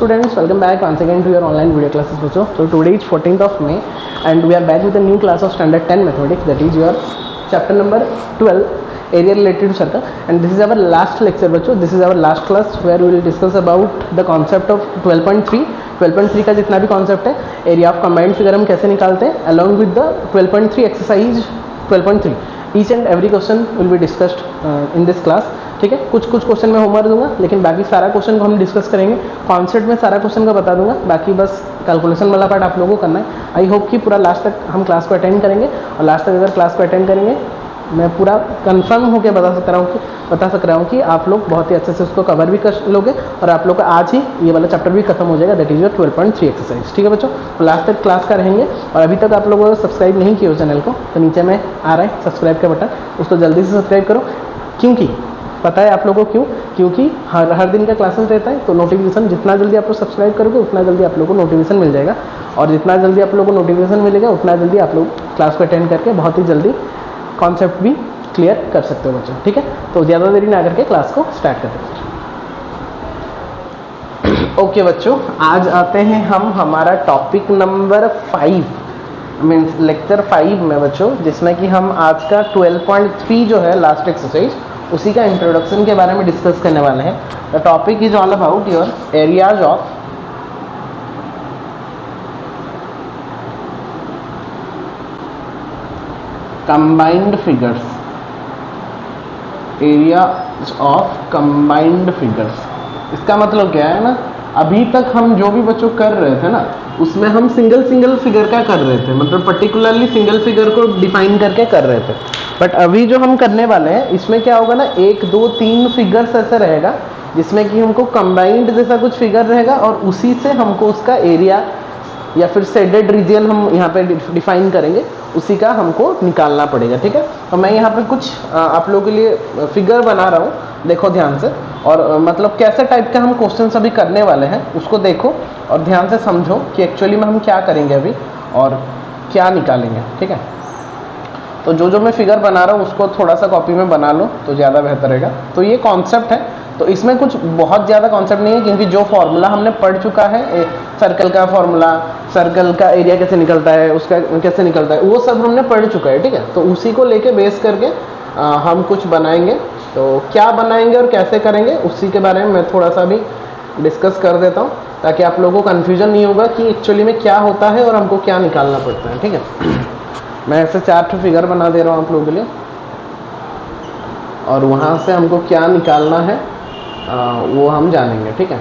students, welcome back once again to your online video classes बच्चों. So today is 14th of May and we are back with a new class of standard 10 mathematics, that is your chapter number 12 area related to circle, and this is our last lecture बच्चों. This is our last class where we will discuss about the concept of 12.3 का जितना भी concept है, area of combined figure हम कैसे निकालते हैं, along with the 12.3 exercise 12.3. Each and every question will be discussed in this class. ठीक है, कुछ क्वेश्चन में होमवर्क दूंगा, लेकिन बाकी सारा क्वेश्चन को हम डिस्कस करेंगे. कॉन्सेप्ट में सारा क्वेश्चन का बता दूंगा, बाकी बस कैलकुलेशन वाला पार्ट आप लोगों को करना है. आई होप कि पूरा लास्ट तक हम क्लास को अटेंड करेंगे, और लास्ट तक अगर क्लास को अटेंड करेंगे मैं पूरा कंफर्म होकर बता सक रहा हूँ कि आप लोग बहुत ही अच्छे से उसको कवर भी कर लोगे, और आप लोग का आज ही ये वाला चैप्टर भी खत्म हो जाएगा, दैट इज योर 12.3 एक्सरसाइज. ठीक है बच्चों, तो लास्ट तक क्लास का रहेंगे. और अभी तक आप लोगों ने सब्सक्राइब नहीं किया हो चैनल को, तो नीचे में आ रहा है सब्सक्राइब का बटन, उसको जल्दी से सब्सक्राइब करो. क्योंकि पता है आप लोगों को क्यों? क्योंकि हर दिन का क्लासेस रहता है, तो नोटिफिकेशन जितना जल्दी आप लोग सब्सक्राइब करोगे उतना जल्दी आप लोगों को नोटिफिकेशन मिल जाएगा, और जितना जल्दी आप लोगों को नोटिफिकेशन मिलेगा उतना जल्दी आप लोग क्लास को अटेंड करके बहुत ही जल्दी कॉन्सेप्ट भी क्लियर कर सकते हो बच्चों. ठीक है, तो ज़्यादा देरी ना करके क्लास को स्टार्ट करते हैं. ओके बच्चों, आज आते हैं हम हमारा टॉपिक नंबर 5 मीन्स लेक्चर 5 में बच्चों, जिसमें कि हम आज का 12.3 जो है लास्ट एक्सरसाइज, उसी का इंट्रोडक्शन के बारे में डिस्कस करने वाले हैं. The topic is all about your areas of combined figures. Area of combined figures, इसका मतलब क्या है ना, अभी तक हम जो भी बच्चों कर रहे थे ना, उसमें हम सिंगल फिगर का कर रहे थे, मतलब पर्टिकुलरली सिंगल फिगर को डिफाइन करके कर रहे थे. बट अभी जो हम करने वाले हैं इसमें क्या होगा ना, 1 2 3 फिगर्स ऐसे रहेगा जिसमें कि हमको कंबाइंड जैसा कुछ फिगर रहेगा, और उसी से हमको उसका एरिया या फिर शेडेड रीजन हम यहाँ पे डिफाइन करेंगे, उसी का हमको निकालना पड़ेगा. ठीक है, तो मैं यहाँ पे कुछ आप लोगों के लिए फिगर बना रहा हूँ, देखो ध्यान से, और मतलब कैसे टाइप के हम क्वेश्चन अभी करने वाले हैं उसको देखो और ध्यान से समझो कि एक्चुअली में हम क्या करेंगे अभी और क्या निकालेंगे. ठीक है, तो जो मैं फिगर बना रहा हूँ उसको थोड़ा सा कॉपी में बना लो तो ज़्यादा बेहतर रहेगा. तो ये कॉन्सेप्ट है, तो इसमें कुछ बहुत ज़्यादा कॉन्सेप्ट नहीं है, क्योंकि जो फॉर्मूला हमने पढ़ चुका है, सर्कल का फॉर्मूला, सर्कल का एरिया कैसे निकलता है, उसका कैसे निकलता है, वो सब हमने पढ़ चुका है. ठीक है, तो उसी को लेके बेस करके हम कुछ बनाएंगे. तो क्या बनाएंगे और कैसे करेंगे उसी के बारे में मैं थोड़ा सा भी डिस्कस कर देता हूँ, ताकि आप लोगों को कन्फ्यूजन नहीं होगा कि एक्चुअली में क्या होता है और हमको क्या निकालना पड़ता है. ठीक है, मैं ऐसे 4 फिगर बना दे रहा हूँ आप लोगों के लिए, और वहाँ से हमको क्या निकालना है वो हम जानेंगे. ठीक है,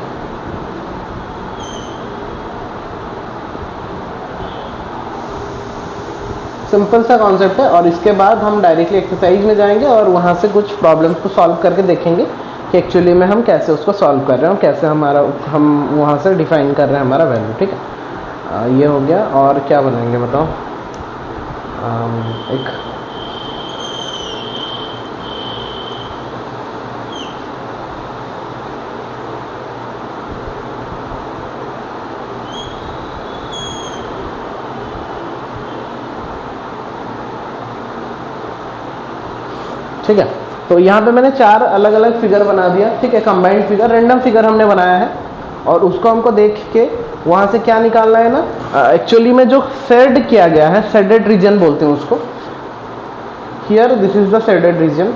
सिंपल सा कॉन्सेप्ट है, और इसके बाद हम डायरेक्टली एक्सरसाइज में जाएंगे और वहाँ से कुछ प्रॉब्लम्स को सॉल्व करके देखेंगे कि एक्चुअली में हम कैसे उसको सॉल्व कर रहे हैं, कैसे हम वहाँ से डिफाइन कर रहे हैं हमारा वैल्यू. ठीक है, ये हो गया. और क्या बनाएंगे बताओ, एक ठीक है, तो यहाँ पे मैंने 4 अलग अलग फिगर बना दिया. ठीक है, कंबाइंड फिगर, रैंडम फिगर हमने बनाया है, और उसको हमको देख के वहाँ से क्या निकालना है ना, एक्चुअली में जो शेड किया गया है, शेडेड रीजन बोलते हैं उसको. Here this is the shaded reason,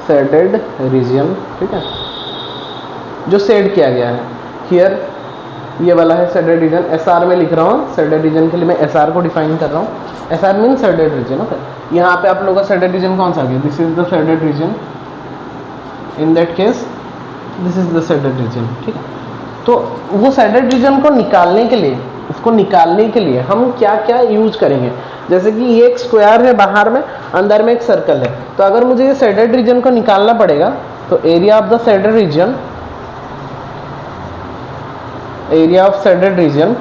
shaded region. ठीक है, जो शेड किया गया है, हियर ये वाला है शेडेड रीजन. SR में लिख रहा हूँ, शेडेड रीजन के लिए मैं SR को डिफाइन कर रहा हूँ. SR mean shaded region. Okay, यहाँ पे आप लोगों का शेडेड रीजन कौन सा आ गया, this is the shaded reason. In that case this is the shaded reason. ठीक है, तो वो शेडेड रीजन को निकालने के लिए, उसको निकालने के लिए हम क्या क्या यूज करेंगे, जैसे कि ये एक स्क्वायर है बाहर में, अंदर में एक सर्कल है. तो अगर मुझे ये शेडेड रीजन को निकालना पड़ेगा, तो area of the shaded reason, area of shaded region,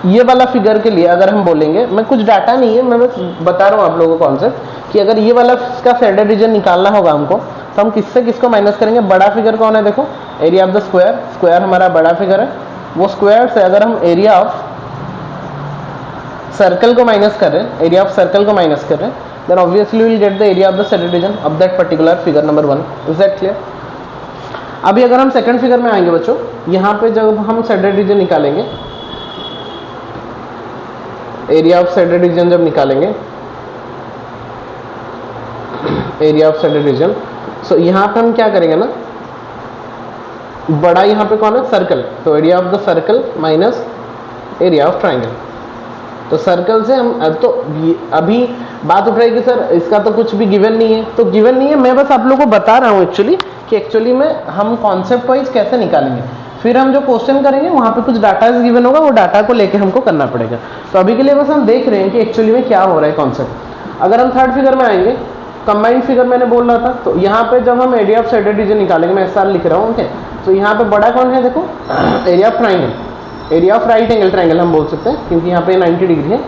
ये वाला फिगर के लिए अगर हम बोलेंगे, मैं कुछ डाटा नहीं है, मैं बस बता रहा हूँ आप लोगों को कॉन्सेप्ट, कि अगर ये वाला इसका शेडेड रीजन निकालना होगा हमको, तो हम किससे किसको माइनस करेंगे. बड़ा फिगर कौन है, देखो area of the square, square हमारा बड़ा फिगर है, वो स्क्वायर से अगर हम एरिया ऑफ सर्कल को माइनस कर रहे हैं, एरिया ऑफ सर्कल को माइनस कर रहे हैं, then obviously we will get the area of the shaded region of that particular figure number 1. Is that clear? अभी अगर हम सेकंड फिगर में आएंगे बच्चों, यहाँ पे जब हम सेडेड रीजन निकालेंगे, एरिया ऑफ सेडेड रीजन जब निकालेंगे, एरिया ऑफ सेडेड रीजन, सो यहाँ पे हम क्या करेंगे ना, बड़ा यहाँ पे कौन है, सर्कल, तो area of the circle minus area of triangle. तो सर्कल से हम तो अभी बात उठ रही है कि सर इसका तो कुछ भी गिवन नहीं है, तो गिवन नहीं है, मैं बस आप लोगों को बता रहा हूँ एक्चुअली में हम कॉन्सेप्ट वाइज कैसे निकालेंगे। फिर हम जो क्वेश्चन करेंगे वहाँ पे कुछ डाटा गिवन होगा, वो डाटा को लेके हमको करना पड़ेगा। तो अभी के लिए बस हम देख रहे हैं कि एक्चुअली में क्या हो रहा है कॉन्सेप्ट। अगर हम थर्ड फिगर में आएंगे, कंबाइंड फिगर मैंने बोल रहा था, तो यहाँ पे जब हम एरिया ऑफ सेडेड रीजन निकालेंगे, मैं SR लिख रहा हूँ, ओके। तो यहाँ पे बड़ा कौन है, देखो area of triangle, area of right angle triangle हम बोल सकते हैं, क्योंकि यहाँ पे 90 डिग्री है।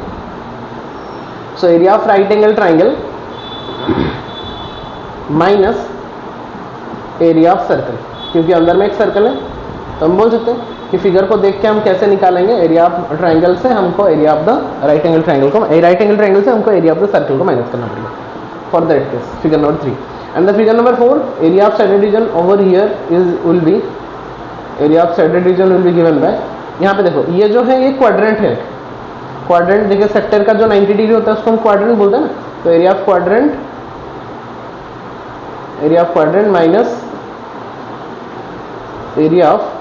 सो area of right angle triangle minus area of circle, क्योंकि अंदर में एक सर्कल है, तो हम बोल सकते हैं कि फिगर को देख के हम कैसे निकालेंगे, एरिया ऑफ ट्राइंगल से हमको area of the right angle triangle को, राइट एंगल ट्राइंगल से हमको एरिया ऑफ द सर्कल को माइनस करना पड़ेगा for that case, figure number 3। And the figure number 4, area of shaded reason over here will be, area of shaded reason will be given bye, यहाँ पे देखो ये जो है ये क्वाड्रेंट है, क्वाड्रेंट देखिए सेक्टर का जो 90 डिग्री होता है उसको हम क्वाड्रेंट बोलते हैं ना, तो area of quadrant minus area of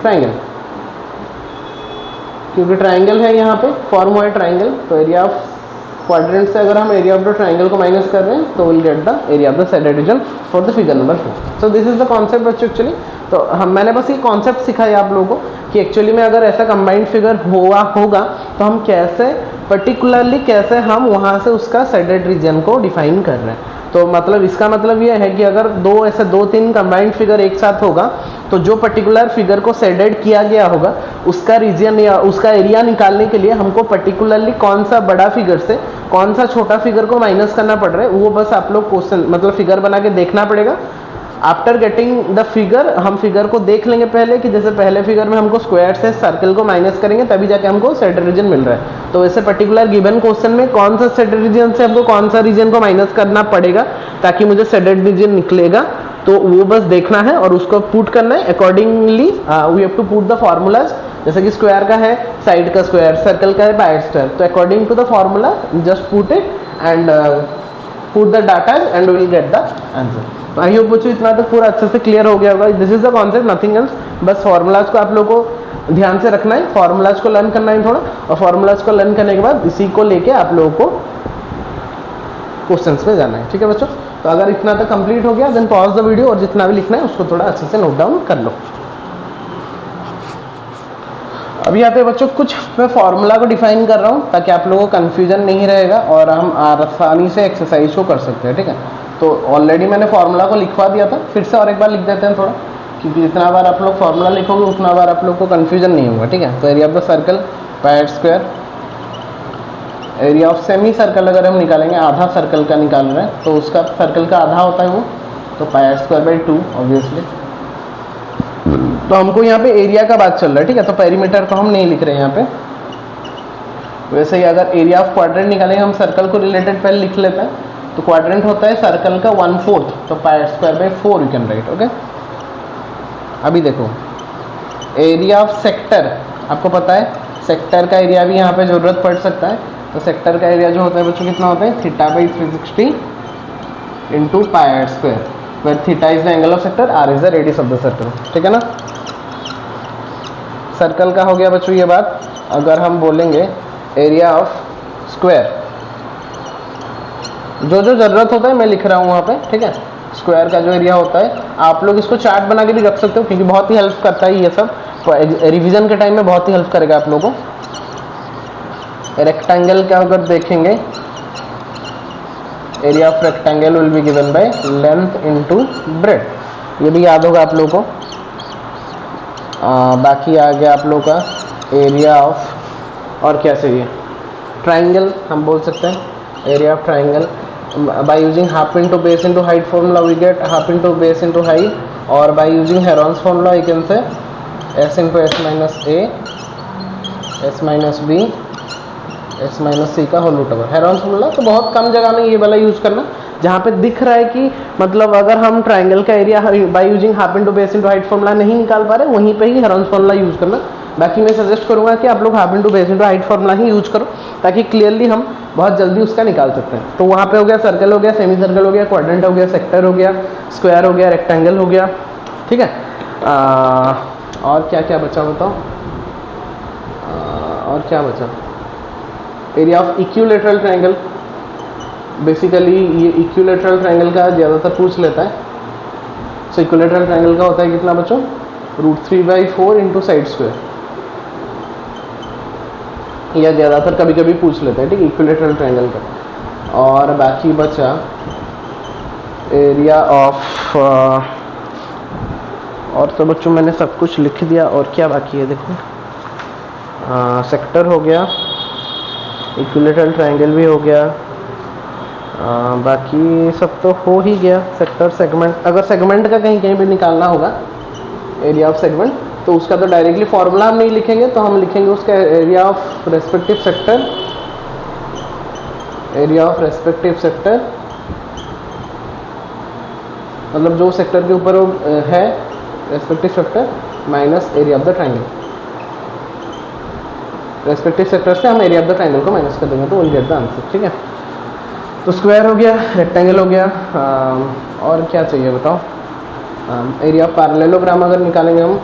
triangle, क्योंकि ट्राइंगल है यहाँ पे, फॉर्म हुआ है ट्राइंगल, तो एरिया ऑफ क्वाड्रेंट से अगर हम एरिया ऑफ द ट्राइंगल को माइनस कर रहे हैं तो will get the area of the shaded region for the figure number 4। So this is the concept बच्चों एक्चुअली। तो मैंने बस ये कॉन्सेप्ट सिखाया आप लोगों को कि एक्चुअली में अगर ऐसा कंबाइंड फिगर होगा तो हम कैसे पर्टिकुलरली कैसे हम वहाँ से उसका सेडेड रीजन को डिफाइन कर रहे हैं। तो मतलब इसका मतलब ये है कि अगर दो तीन कंबाइंड फिगर एक साथ होगा तो जो पर्टिकुलर फिगर को सेडेड किया गया होगा उसका रीजन या उसका एरिया निकालने के लिए हमको पर्टिकुलरली कौन सा बड़ा फिगर से कौन सा छोटा फिगर को माइनस करना पड़ रहा है, वो बस आप लोग क्वेश्चन मतलब फिगर बना के देखना पड़ेगा। आफ्टर गेटिंग द फिगर हम फिगर को देख लेंगे पहले कि जैसे पहले फिगर में हमको स्क्वायर से सर्कल को माइनस करेंगे तभी जाके हमको सेडेड रीजन मिल रहा है। तो वैसे पर्टिकुलर गिवन क्वेश्चन में कौन सा सेडेड रीजन से हमको कौन सा रीजन को माइनस करना पड़ेगा ताकि मुझे सेडेड रीजन निकलेगा, तो वो बस देखना है और उसको पुट करना है accordingly. We have to put the formulas, जैसे कि स्क्वायर का है साइड का स्क्वायर, सर्कल का है पाई स्क्वायर, तो according to the formula just put it and put the data and will get the answer. तो आई होप बच्चों इतना तक पूरा अच्छे से क्लियर हो गया होगा। This is the concept, nothing else. बस फॉर्मूलाज को आप लोगों को ध्यान से रखना है, फॉर्मूलाज को लर्न करना है थोड़ा, और फॉर्मूलाज को लर्न करने के बाद इसी को लेके आप लोगों को क्वेश्चंस में जाना है। ठीक है बच्चों, तो अगर इतना तक कंप्लीट हो गया देन पॉज द वीडियो और जितना भी लिखना है उसको थोड़ा अच्छे से नोट डाउन कर लो। अभी यहाँ पे बच्चों कुछ मैं फॉर्मूला को डिफाइन कर रहा हूँ ताकि आप लोगों को कंफ्यूजन नहीं रहेगा और हम आसानी से एक्सरसाइज को कर सकते हैं। ठीक है, तो ऑलरेडी मैंने फॉर्मूला को लिखवा दिया था, फिर से और एक बार लिख देते हैं थोड़ा, क्योंकि जितना बार आप लोग फॉर्मूला लिखोगे उतना बार आप लोग को कंफ्यूजन नहीं होगा। ठीक है, तो area of the circle pi square, area of semi circle अगर हम निकालेंगे, आधा सर्कल का निकाल रहे हैं तो उसका सर्कल का आधा होता है वो, तो पाई स्क्वायर बाई 2 ऑब्वियसली। तो हमको यहाँ पे एरिया का बात चल रहा है। ठीक है, तो पेरीमीटर को हम नहीं लिख रहे हैं यहाँ पे। वैसे ही अगर एरिया ऑफ क्वाड्रेंट निकालेंगे, हम सर्कल को रिलेटेड पहले लिख लेते हैं, तो क्वाड्रेंट होता है सर्कल का 1/4, तो पाई square by 4 you can write. Okay, अभी देखो एरिया ऑफ सेक्टर, आपको पता है सेक्टर का एरिया भी यहाँ पे जरूरत पड़ सकता है, तो सेक्टर का एरिया जो होता है बच्चों कितना होता है, theta by 360 into pi square, where theta is the angle of sector, R is the radius of the circle. ठीक है ना, सर्कल का हो गया बच्चों ये बात। अगर हम बोलेंगे एरिया ऑफ स्क्वायर, जो जो जरूरत होता है मैं लिख रहा हूँ वहाँ पे। ठीक है, स्क्वायर का जो एरिया होता है, आप लोग इसको चार्ट बना के भी रख सकते हो क्योंकि बहुत ही हेल्प करता है ये सब, रिवीजन के टाइम में बहुत ही हेल्प करेगा आप लोगों को। रेक्टेंगल का अगर देखेंगे, area of rectangle will be given by length into breadth, ये भी याद होगा आप लोगों को। बाकी आ गया आप लोगों का एरिया ऑफ, और क्या चाहिए, ट्राइंगल हम बोल सकते हैं, area of triangle by using half into base into height formula we get half into base into height, or by using Heron's formula you can say s into s minus a, s minus b, s minus c का whole root over. Heron's formula तो बहुत कम जगह में ये वाला use करना, जहाँ पे दिख रहा है कि मतलब अगर हम ट्राइंगल का area by using half into base into height formula नहीं निकाल पा रहे, वहीं पे ही हेरोन्स फॉर्मूला यूज करना। बाकी मैं सजेस्ट करूंगा कि आप लोग half into base into height formula ही यूज करो, ताकि क्लियरली हम बहुत जल्दी उसका निकाल सकते हैं। तो वहाँ पे हो गया सर्कल हो गया, सेमी सर्कल हो गया, क्वाड्रेंट हो गया, सेक्टर हो गया, स्क्वायर हो गया, रेक्टेंगल हो गया, ठीक है। और क्या क्या बचा बताओ, और क्या बचा, area of equilateral triangle. Basically ये इक्विलैटरल ट्रायंगल का ज़्यादातर पूछ लेता है। सो इक्विलैटरल ट्रायंगल का होता है कितना बच्चों, √3/4 इंटू साइड स्क्वायर, या ज़्यादातर कभी कभी पूछ लेते हैं, ठीक है, इक्विलैटरल ट्रायंगल का। और बाकी बचा एरिया ऑफ, और तो बच्चों मैंने सब कुछ लिख दिया। और क्या बाकी है देखो, सेक्टर हो गया, इक्विलैटरल ट्रायंगल भी हो गया, बाकी सब तो हो ही गया। सेक्टर, सेगमेंट, अगर सेगमेंट का कहीं कहीं भी निकालना होगा एरिया ऑफ सेगमेंट, तो उसका तो डायरेक्टली फॉर्मूला हम नहीं लिखेंगे, तो हम लिखेंगे उसका area of respective sector, area of respective sector, मतलब जो सेक्टर के ऊपर है respective sector minus area of the triangle. Respective sector से हम एरिया ऑफ द ट्रायंगल को माइनस कर देंगे, तो विल गेट द आंसर, ठीक है। तो स्क्वायर हो गया, रेक्टेंगल हो गया, और क्या चाहिए बताओ, एरिया ऑफ पैरेललोग्राम अगर निकालेंगे हम,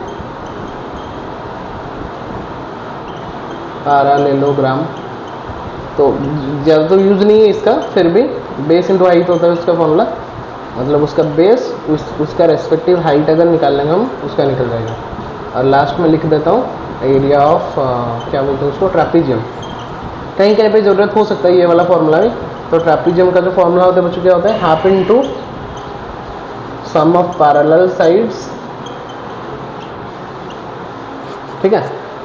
पैरेललोग्राम तो ज़्यादा तो यूज नहीं है इसका, फिर भी बेस इंटू हाइट होता है उसका फॉर्मूला, मतलब उसका बेस उसका रेस्पेक्टिव हाइट अगर निकाल लेंगे हम, उसका निकल जाएगा। और लास्ट में लिख देता हूँ एरिया ऑफ क्या बोलते हैं उसको, ट्रैपीजियम। कहीं कहीं पे ज़रूरत हो सकता है ये वाला फॉर्मूला भी। तो ट्रैपीजियम का जो फॉर्मूला होता है बच्चों क्या होता है, half into sum of parallel sides, ठीक है,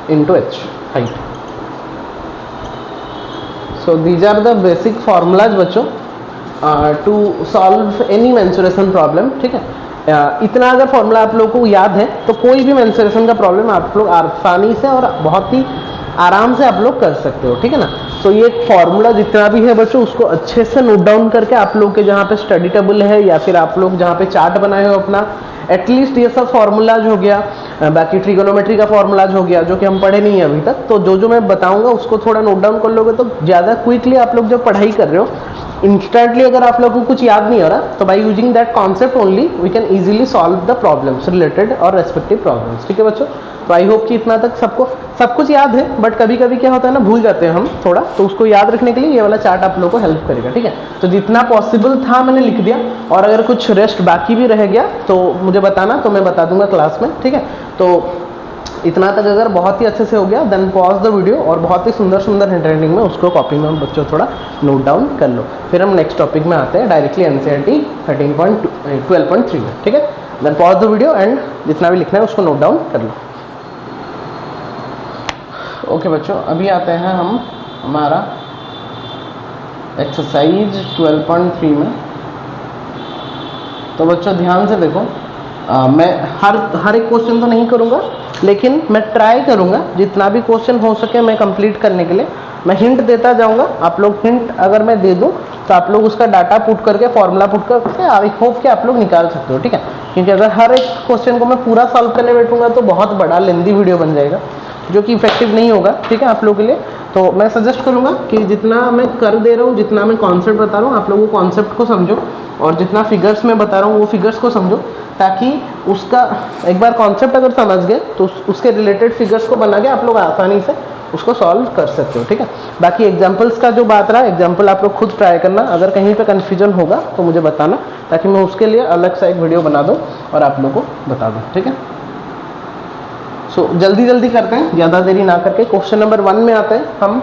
into H height. So these are the basic formulas बच्चों to solve any mensuration problem, ठीक है। इतना अगर फॉर्मूला आप लोगों को याद है तो कोई भी मेंसुरेशन का प्रॉब्लम आप लोग आसानी से और बहुत ही आराम से आप लोग कर सकते हो, ठीक है ना। तो ये फार्मूला जितना भी है बच्चों, उसको अच्छे से नोट डाउन करके आप लोग के जहाँ पे स्टडी टेबल है या फिर आप लोग जहाँ पे चार्ट बनाए हो अपना, एटलीस्ट ये सब फार्मूलाज हो गया, बाकी ट्रिगोनोमेट्री का फार्मूलाज हो गया जो कि हम पढ़े नहीं है अभी तक। तो जो जो मैं बताऊंगा उसको थोड़ा नोट डाउन कर लोगे तो ज़्यादा क्विकली आप लोग जब पढ़ाई कर रहे हो, इंस्टेंटली अगर आप लोगों को कुछ याद नहीं हो रहा, तो by using that concept only we can easily solve the problems related और रेस्पेक्टिव प्रॉब्लम्स, ठीक है बच्चों। तो आई होप कि इतना तक सबको सब कुछ याद है, बट कभी कभी क्या होता है ना, भूल जाते हैं हम थोड़ा, तो उसको याद रखने के लिए ये वाला चार्ट आप लोगों को हेल्प करेगा, ठीक है। तो जितना पॉसिबल था मैंने लिख दिया, और अगर कुछ रेस्ट बाकी भी रह गया तो मुझे बताना, तो मैं बता दूंगा क्लास में, ठीक है। तो इतना तक अगर बहुत ही अच्छे से हो गया, देन पॉज द वीडियो और बहुत ही सुंदर सुंदर हैंडराइटिंग में उसको कॉपी में हम बच्चों थोड़ा नोट डाउन कर लो। फिर हम नेक्स्ट टॉपिक में आते हैं डायरेक्टली एनसीईआरटी 12.3 में, ठीक है। Then pause the video and जितना भी लिखना है उसको नोट डाउन कर लो। ओके बच्चों, अभी आते हैं हम हमारा एक्सरसाइज 12.3 में। तो बच्चों ध्यान से देखो, मैं हर एक क्वेश्चन तो नहीं करूँगा, लेकिन मैं ट्राई करूँगा जितना भी क्वेश्चन हो सके मैं कंप्लीट करने के लिए। मैं हिंट देता जाऊँगा, आप लोग हिंट अगर मैं दे दूँ तो आप लोग उसका डाटा पुट करके, फॉर्मूला पुट करके आई होप कि आप लोग निकाल सकते हो, ठीक है। क्योंकि अगर हर एक क्वेश्चन को मैं पूरा सॉल्व करने बैठूंगा तो बहुत बड़ा लेंदी वीडियो बन जाएगा, जो कि इफेक्टिव नहीं होगा, ठीक है, आप लोगों के लिए। तो मैं सजेस्ट करूंगा कि जितना मैं कर दे रहा हूँ, जितना मैं कॉन्सेप्ट बता रहा हूँ, आप लोगों कॉन्सेप्ट को समझो, और जितना फिगर्स में बता रहा हूँ वो फिगर्स को समझो, ताकि उसका एक बार कॉन्सेप्ट अगर समझ गए तो उसके रिलेटेड फिगर्स को बना के आप लोग आसानी से उसको सॉल्व कर सकते हो, ठीक है। बाकी एग्जाम्पल्स का जो बात रहा, एग्जाम्पल आप लोग खुद ट्राई करना, अगर कहीं पे कन्फ्यूजन होगा तो मुझे बताना, ताकि मैं उसके लिए अलग सा एक वीडियो बना दूँ और आप लोग को बता दूँ, ठीक है। सो जल्दी जल्दी करते हैं, ज़्यादा देरी ना करके क्वेश्चन नंबर 1 में आते हैं हम।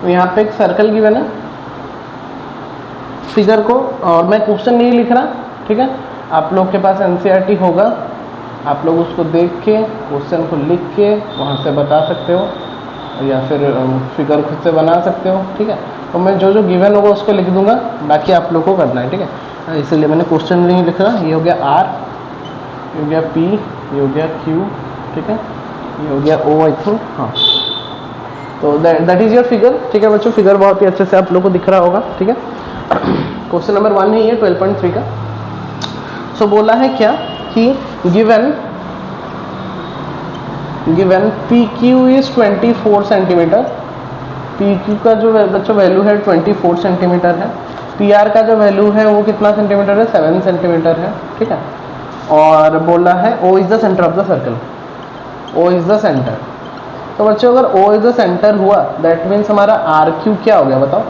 यहाँ पे एक सर्कल गिवन है, फिगर को, और मैं क्वेश्चन नहीं लिख रहा, ठीक है। आप लोग के पास एनसीईआरटी होगा, आप लोग उसको देख के क्वेश्चन को लिख के वहाँ से बता सकते हो, या फिर फिगर खुद से बना सकते हो, ठीक है। तो मैं जो जो गिवन होगा उसको लिख दूंगा, बाकी आप लोग को करना है, ठीक है। इसलिए मैंने क्वेश्चन नहीं लिख रहा। ये हो गया R, ये हो गया P, ये हो गया Q, ठीक है, ये हो गया O आई थिंक, हाँ। तो दैट इज योर फिगर, ठीक है बच्चों। फिगर बहुत ही अच्छे से आप लोग को दिख रहा होगा, ठीक है। क्वेश्चन नंबर 1 है ये 12.3 का। सो बोला है क्या कि given PQ is 24 centimetre, PQ का जो बच्चों वैल्यू है 24 सेंटीमीटर है, PR का जो वैल्यू है वो कितना सेंटीमीटर है, 7 सेंटीमीटर है, ठीक है। और बोला है O is the centre of the circle, O is the centre. तो बच्चों अगर O इज द सेंटर हुआ दैट मीन्स हमारा RQ क्या हो गया बताओ।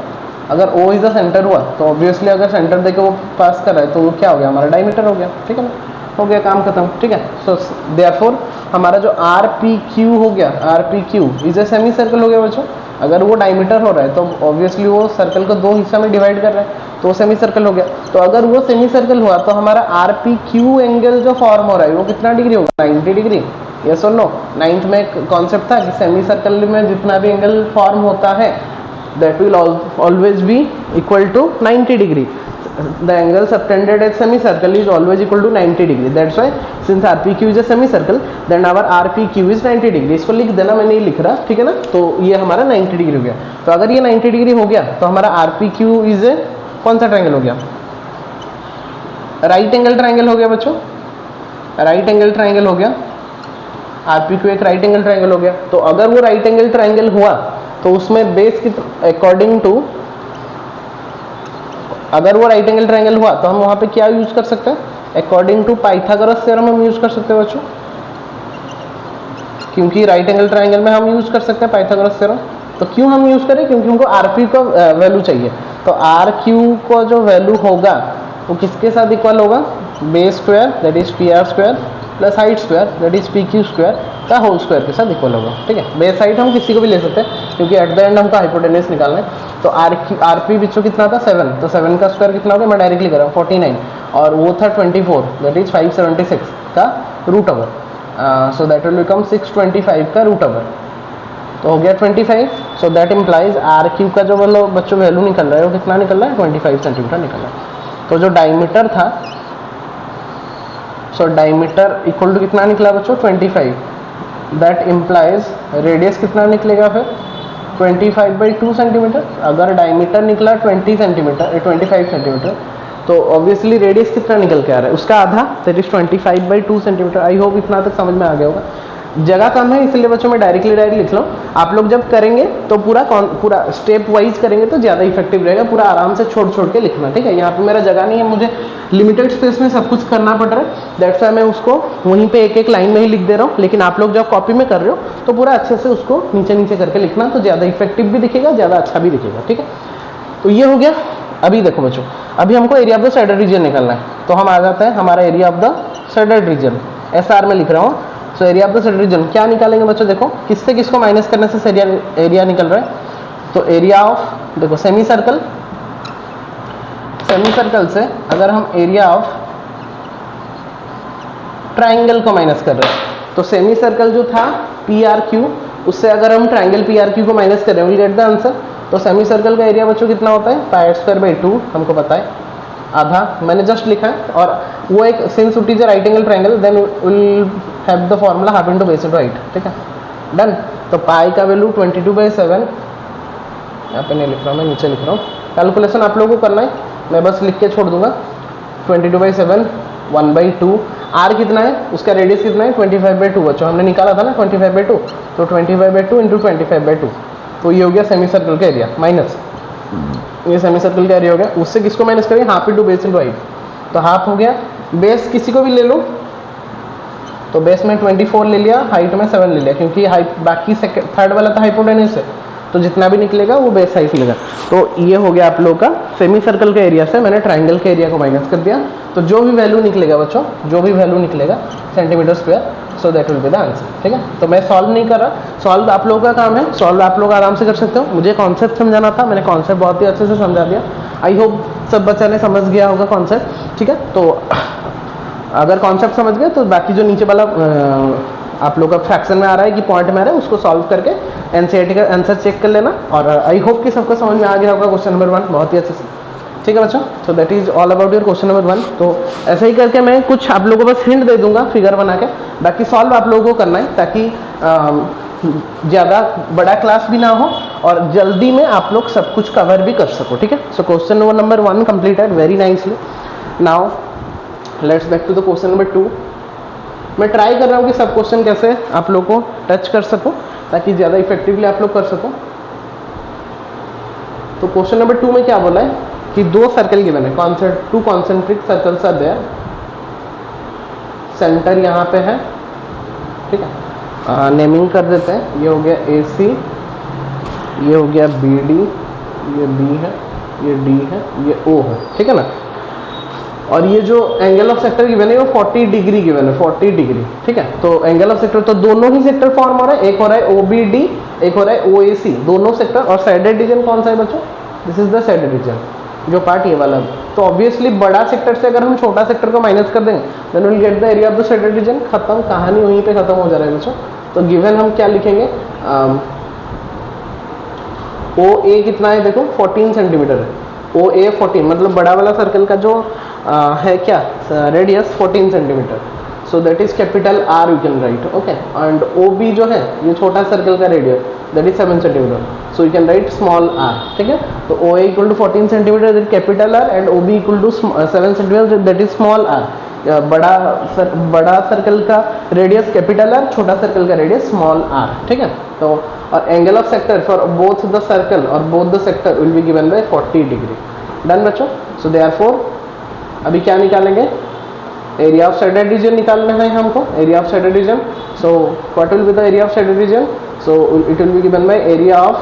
अगर O इज द सेंटर हुआ तो ऑब्वियसली अगर सेंटर देके वो पास कर रहा है तो वो क्या हो गया, हमारा डायमीटर हो गया, ठीक है ना, हो गया काम खत्म, ठीक है। सो देयरफॉर हमारा जो RPQ हो गया, RPQ is a semi circle हो गया बच्चों। अगर वो डायमीटर हो रहा है तो ऑब्वियसली वो सर्कल को 2 हिस्सा में डिवाइड कर रहा है तो वो सेमी सर्कल हो गया। तो अगर वो सेमी सर्कल हुआ तो हमारा RPQ एंगल जो फॉर्म हो रहा है वो कितना डिग्री होगा, 90 डिग्री। यस और नो। 9th में एक कॉन्सेप्ट था कि सेमी सर्कल में जितना भी एंगल फॉर्म होता है that will always be equal to 90 degree. The angle subtended at semicircle is always equal to 90 degree. That's why since RPQ is a semicircle, then our RPQ is 90 degree. इसको लिख देना, मैं नहीं लिख रहा, ठीक है ना। तो ये हमारा 90 डिग्री हो गया। तो अगर ये 90 डिग्री हो गया तो हमारा RPQ इज ए कौन सा ट्रायंगल हो गया, राइट एंगल ट्रायंगल हो गया बच्चों, राइट एंगल ट्रायंगल हो गया। RPQ एक राइट एंगल ट्रायंगल हो गया। तो अगर वो राइट एंगल ट्रायंगल हुआ तो उसमें बेस की अकॉर्डिंग टू, अगर वो राइट एंगल ट्रायंगल हुआ तो हम वहां पे क्या यूज कर सकते हैं, अकॉर्डिंग टू पाइथागोरस थ्योरम हम यूज कर सकते हैं बच्चों, क्योंकि राइट एंगल ट्रायंगल में हम यूज कर सकते हैं पाइथागोरस थ्योरम। तो क्यों हम यूज करें, क्योंकि हमको RP का वैल्यू चाहिए। तो RQ का जो वैल्यू होगा वो किसके साथ इक्वल होगा, base square that is PR square plus height square that is PQ square का होल स्क्वायर के साथ इक्वल होगा, ठीक है। बेस हाइट हम किसी को भी ले सकते हैं क्योंकि एट द एंड हमको हाइपोटेन्यूज निकालना है। तो RP बिच्चों कितना था 7, तो 7 का स्क्वायर कितना हो गया, मैं डायरेक्टली कर रहा हूँ 49, और वो था 24 दैट इज 576 का root over, so that will become 625 का रूट ओवर, तो हो गया 25। सो दैट इम्प्लाइज RQ का जो मतलब बच्चों वैल्यू निकल रहा है वो कितना निकल रहा है, 25 सेंटीमीटर निकल रहा है। तो जो डायमीटर था, सो डायमीटर इक्वल टू कितना निकला बच्चों 25, दैट इम्प्लाइज रेडियस कितना निकलेगा फिर 25/2 सेंटीमीटर। अगर डायमीटर निकला 20 सेंटीमीटर 25 सेंटीमीटर तो ऑब्वियसली रेडियस कितना निकल के आ रहा है, उसका आधा, that is 25/2 centimetre. I hope इतना तक समझ में आ गया होगा। जगह कम है इसलिए बच्चों मैं डायरेक्टली लिख लो। आप लोग जब करेंगे तो पूरा स्टेप वाइज करेंगे तो ज़्यादा इफेक्टिव रहेगा, पूरा आराम से छोड़ के लिखना, ठीक है। यहाँ पे मेरा जगह नहीं है, मुझे लिमिटेड स्पेस में सब कुछ करना पड़ रहा है, दैट्स वाई मैं उसको वहीं पे एक लाइन में ही लिख दे रहा हूँ। लेकिन आप लोग जब कॉपी में कर रहे हो तो पूरा अच्छे से उसको नीचे करके लिखना, तो ज़्यादा इफेक्टिव भी दिखेगा, ज़्यादा अच्छा भी दिखेगा, ठीक है। तो ये हो गया। अभी देखो बच्चों, अभी हमको area of the shaded reason निकालना है, तो हम आ जाते हैं हमारा area of the shaded reason, SR में लिख रहा हूँ। So area of the shaded reason क्या निकालेंगे बच्चों, देखो किससे किसको माइनस करने से एरिया निकल रहा है। तो एरिया ऑफ, देखो सेमी सर्कल से अगर हम एरिया ऑफ ट्रायंगल को माइनस कर रहे हैं तो सेमी सर्कल जो था PRQ, उससे अगर हम ट्रायंगल PRQ को माइनस कर रहे हैं, विल गेट द आंसर। तो सेमी सर्कल का एरिया बच्चों कितना होता है, πr²/2 हमको पता है, आधा मैंने जस्ट लिखा है। और वो एक since it is a right angle triangle then will have the formula half into base into height, ठीक है, डन। तो पाई का वैल्यू 22/7, यहाँ पे नहीं लिख रहा हूँ, मैं नीचे लिख रहा हूँ। कैलकुलेशन आप लोगों को करना है, मैं बस लिख के छोड़ दूंगा। 22/7 1/2, R कितना है, उसका रेडियस कितना है 25/2 बच्चों, हमने निकाला था ना 25/2, तो 25/2 इंटू 25/2, तो ये हो गया सेमी सर्कल का एरिया माइनस, ये सेमी सर्कल का एरिया हो गया। उससे किसको माइनस करेंगे, half into base into height, तो हाफ हो गया। बेस किसी को भी ले लो, तो बेस में 24 ले लिया, हाइट में 7 ले लिया, क्योंकि हाइट बाकी थर्ड वाला था हाइपोटेन्यूज है, तो जितना भी निकलेगा वो बेस हाइट लेगा। तो ये हो गया आप लोगों का सेमी सर्कल के एरिया से मैंने ट्रायंगल के एरिया को माइनस कर दिया। तो जो भी वैल्यू निकलेगा बच्चों, जो भी वैल्यू निकलेगा centimetre square, so that will be the answer, ठीक है। तो मैं सॉल्व नहीं कर रहा, सॉल्व आप लोगों का काम है, सॉल्व आप लोग आराम से कर सकते हो। मुझे कॉन्सेप्ट समझाना था, मैंने कॉन्सेप्ट बहुत ही अच्छे से समझा दिया। आई होप सब बच्चा ने समझ गया होगा कॉन्सेप्ट, ठीक है। तो अगर कॉन्सेप्ट समझ गए तो बाकी जो नीचे वाला आप लोग का फ्रैक्शन में आ रहा है कि पॉइंट में आ रहा है, उसको सॉल्व करके एनसीईआरटी का आंसर चेक कर लेना। और आई होप कि सबको समझ में आ गया होगा क्वेश्चन नंबर 1 बहुत ही अच्छे से, ठीक है बच्चों। सो that is all about your question number 1। तो ऐसे ही करके मैं कुछ आप लोगों को बस हिंट दे दूंगा फिगर बना के, बाकी सॉल्व आप लोगों को करना है, ताकि ज़्यादा बड़ा क्लास भी ना हो और जल्दी में आप लोग सब कुछ कवर भी कर सको, ठीक है। So question number 1 completed very nicely. Now let's back to the question number 2। मैं ट्राई कर रहा हूँ कि सब क्वेश्चन कैसे आप लोग को टच कर सको ताकि ज़्यादा इफेक्टिवली आप लोग कर सको। तो क्वेश्चन नंबर 2 में क्या बोला है कि दो सर्कल गिवन है, two concentric circles are there, centre यहाँ पे है, ठीक है। नेमिंग कर देते हैं, ये हो गया AC, ये हो गया BD, ये B है, ये D है, ये O है, ठीक है ना। और ये जो एंगल ऑफ सेक्टर गिवन है वो 40 डिग्री गिवन है, 40 डिग्री, ठीक है। तो एंगल ऑफ सेक्टर तो दोनों ही सेक्टर फॉर्म हो रहा है, एक हो रहा है OBD, एक हो रहा है OAC, दोनों सेक्टर। और साइडेड रीजन कौन सा है बच्चों? This is the shaded reason, जो पार्ट ये वाला। तो ऑब्वियसली बड़ा सेक्टर से अगर हम छोटा सेक्टर को माइनस कर देंगे then will get the area of the shaded region. खत्म, कहानी वहीं पे खत्म हो जा रहा है बच्चों। तो गिवन हम क्या लिखेंगे, OA कितना है देखो 14 सेंटीमीटर है, OA 14, मतलब बड़ा वाला सर्कल का जो है क्या radius 14 centimetre. So that is capital R you can write, okay. And OB जो है ये छोटा सर्कल का radius that is 7 centimetre, so you can write small r, ठीक है। तो OA equal to 14 centimetre that capital R and OB equal to 7 centimetre that is small r। बड़ा circle का रेडियस कैपिटल R, छोटा circle का radius small r, ठीक है। तो और angle of sector for both the circle और both the sector will be given by 40 degree. Done बच्चों। सो देयरफॉर अभी क्या निकालेंगे, एरिया ऑफ साइडेड रीजन निकालना है हमको, area of shaded region. So what will be the area of shaded region? So it will be given by area of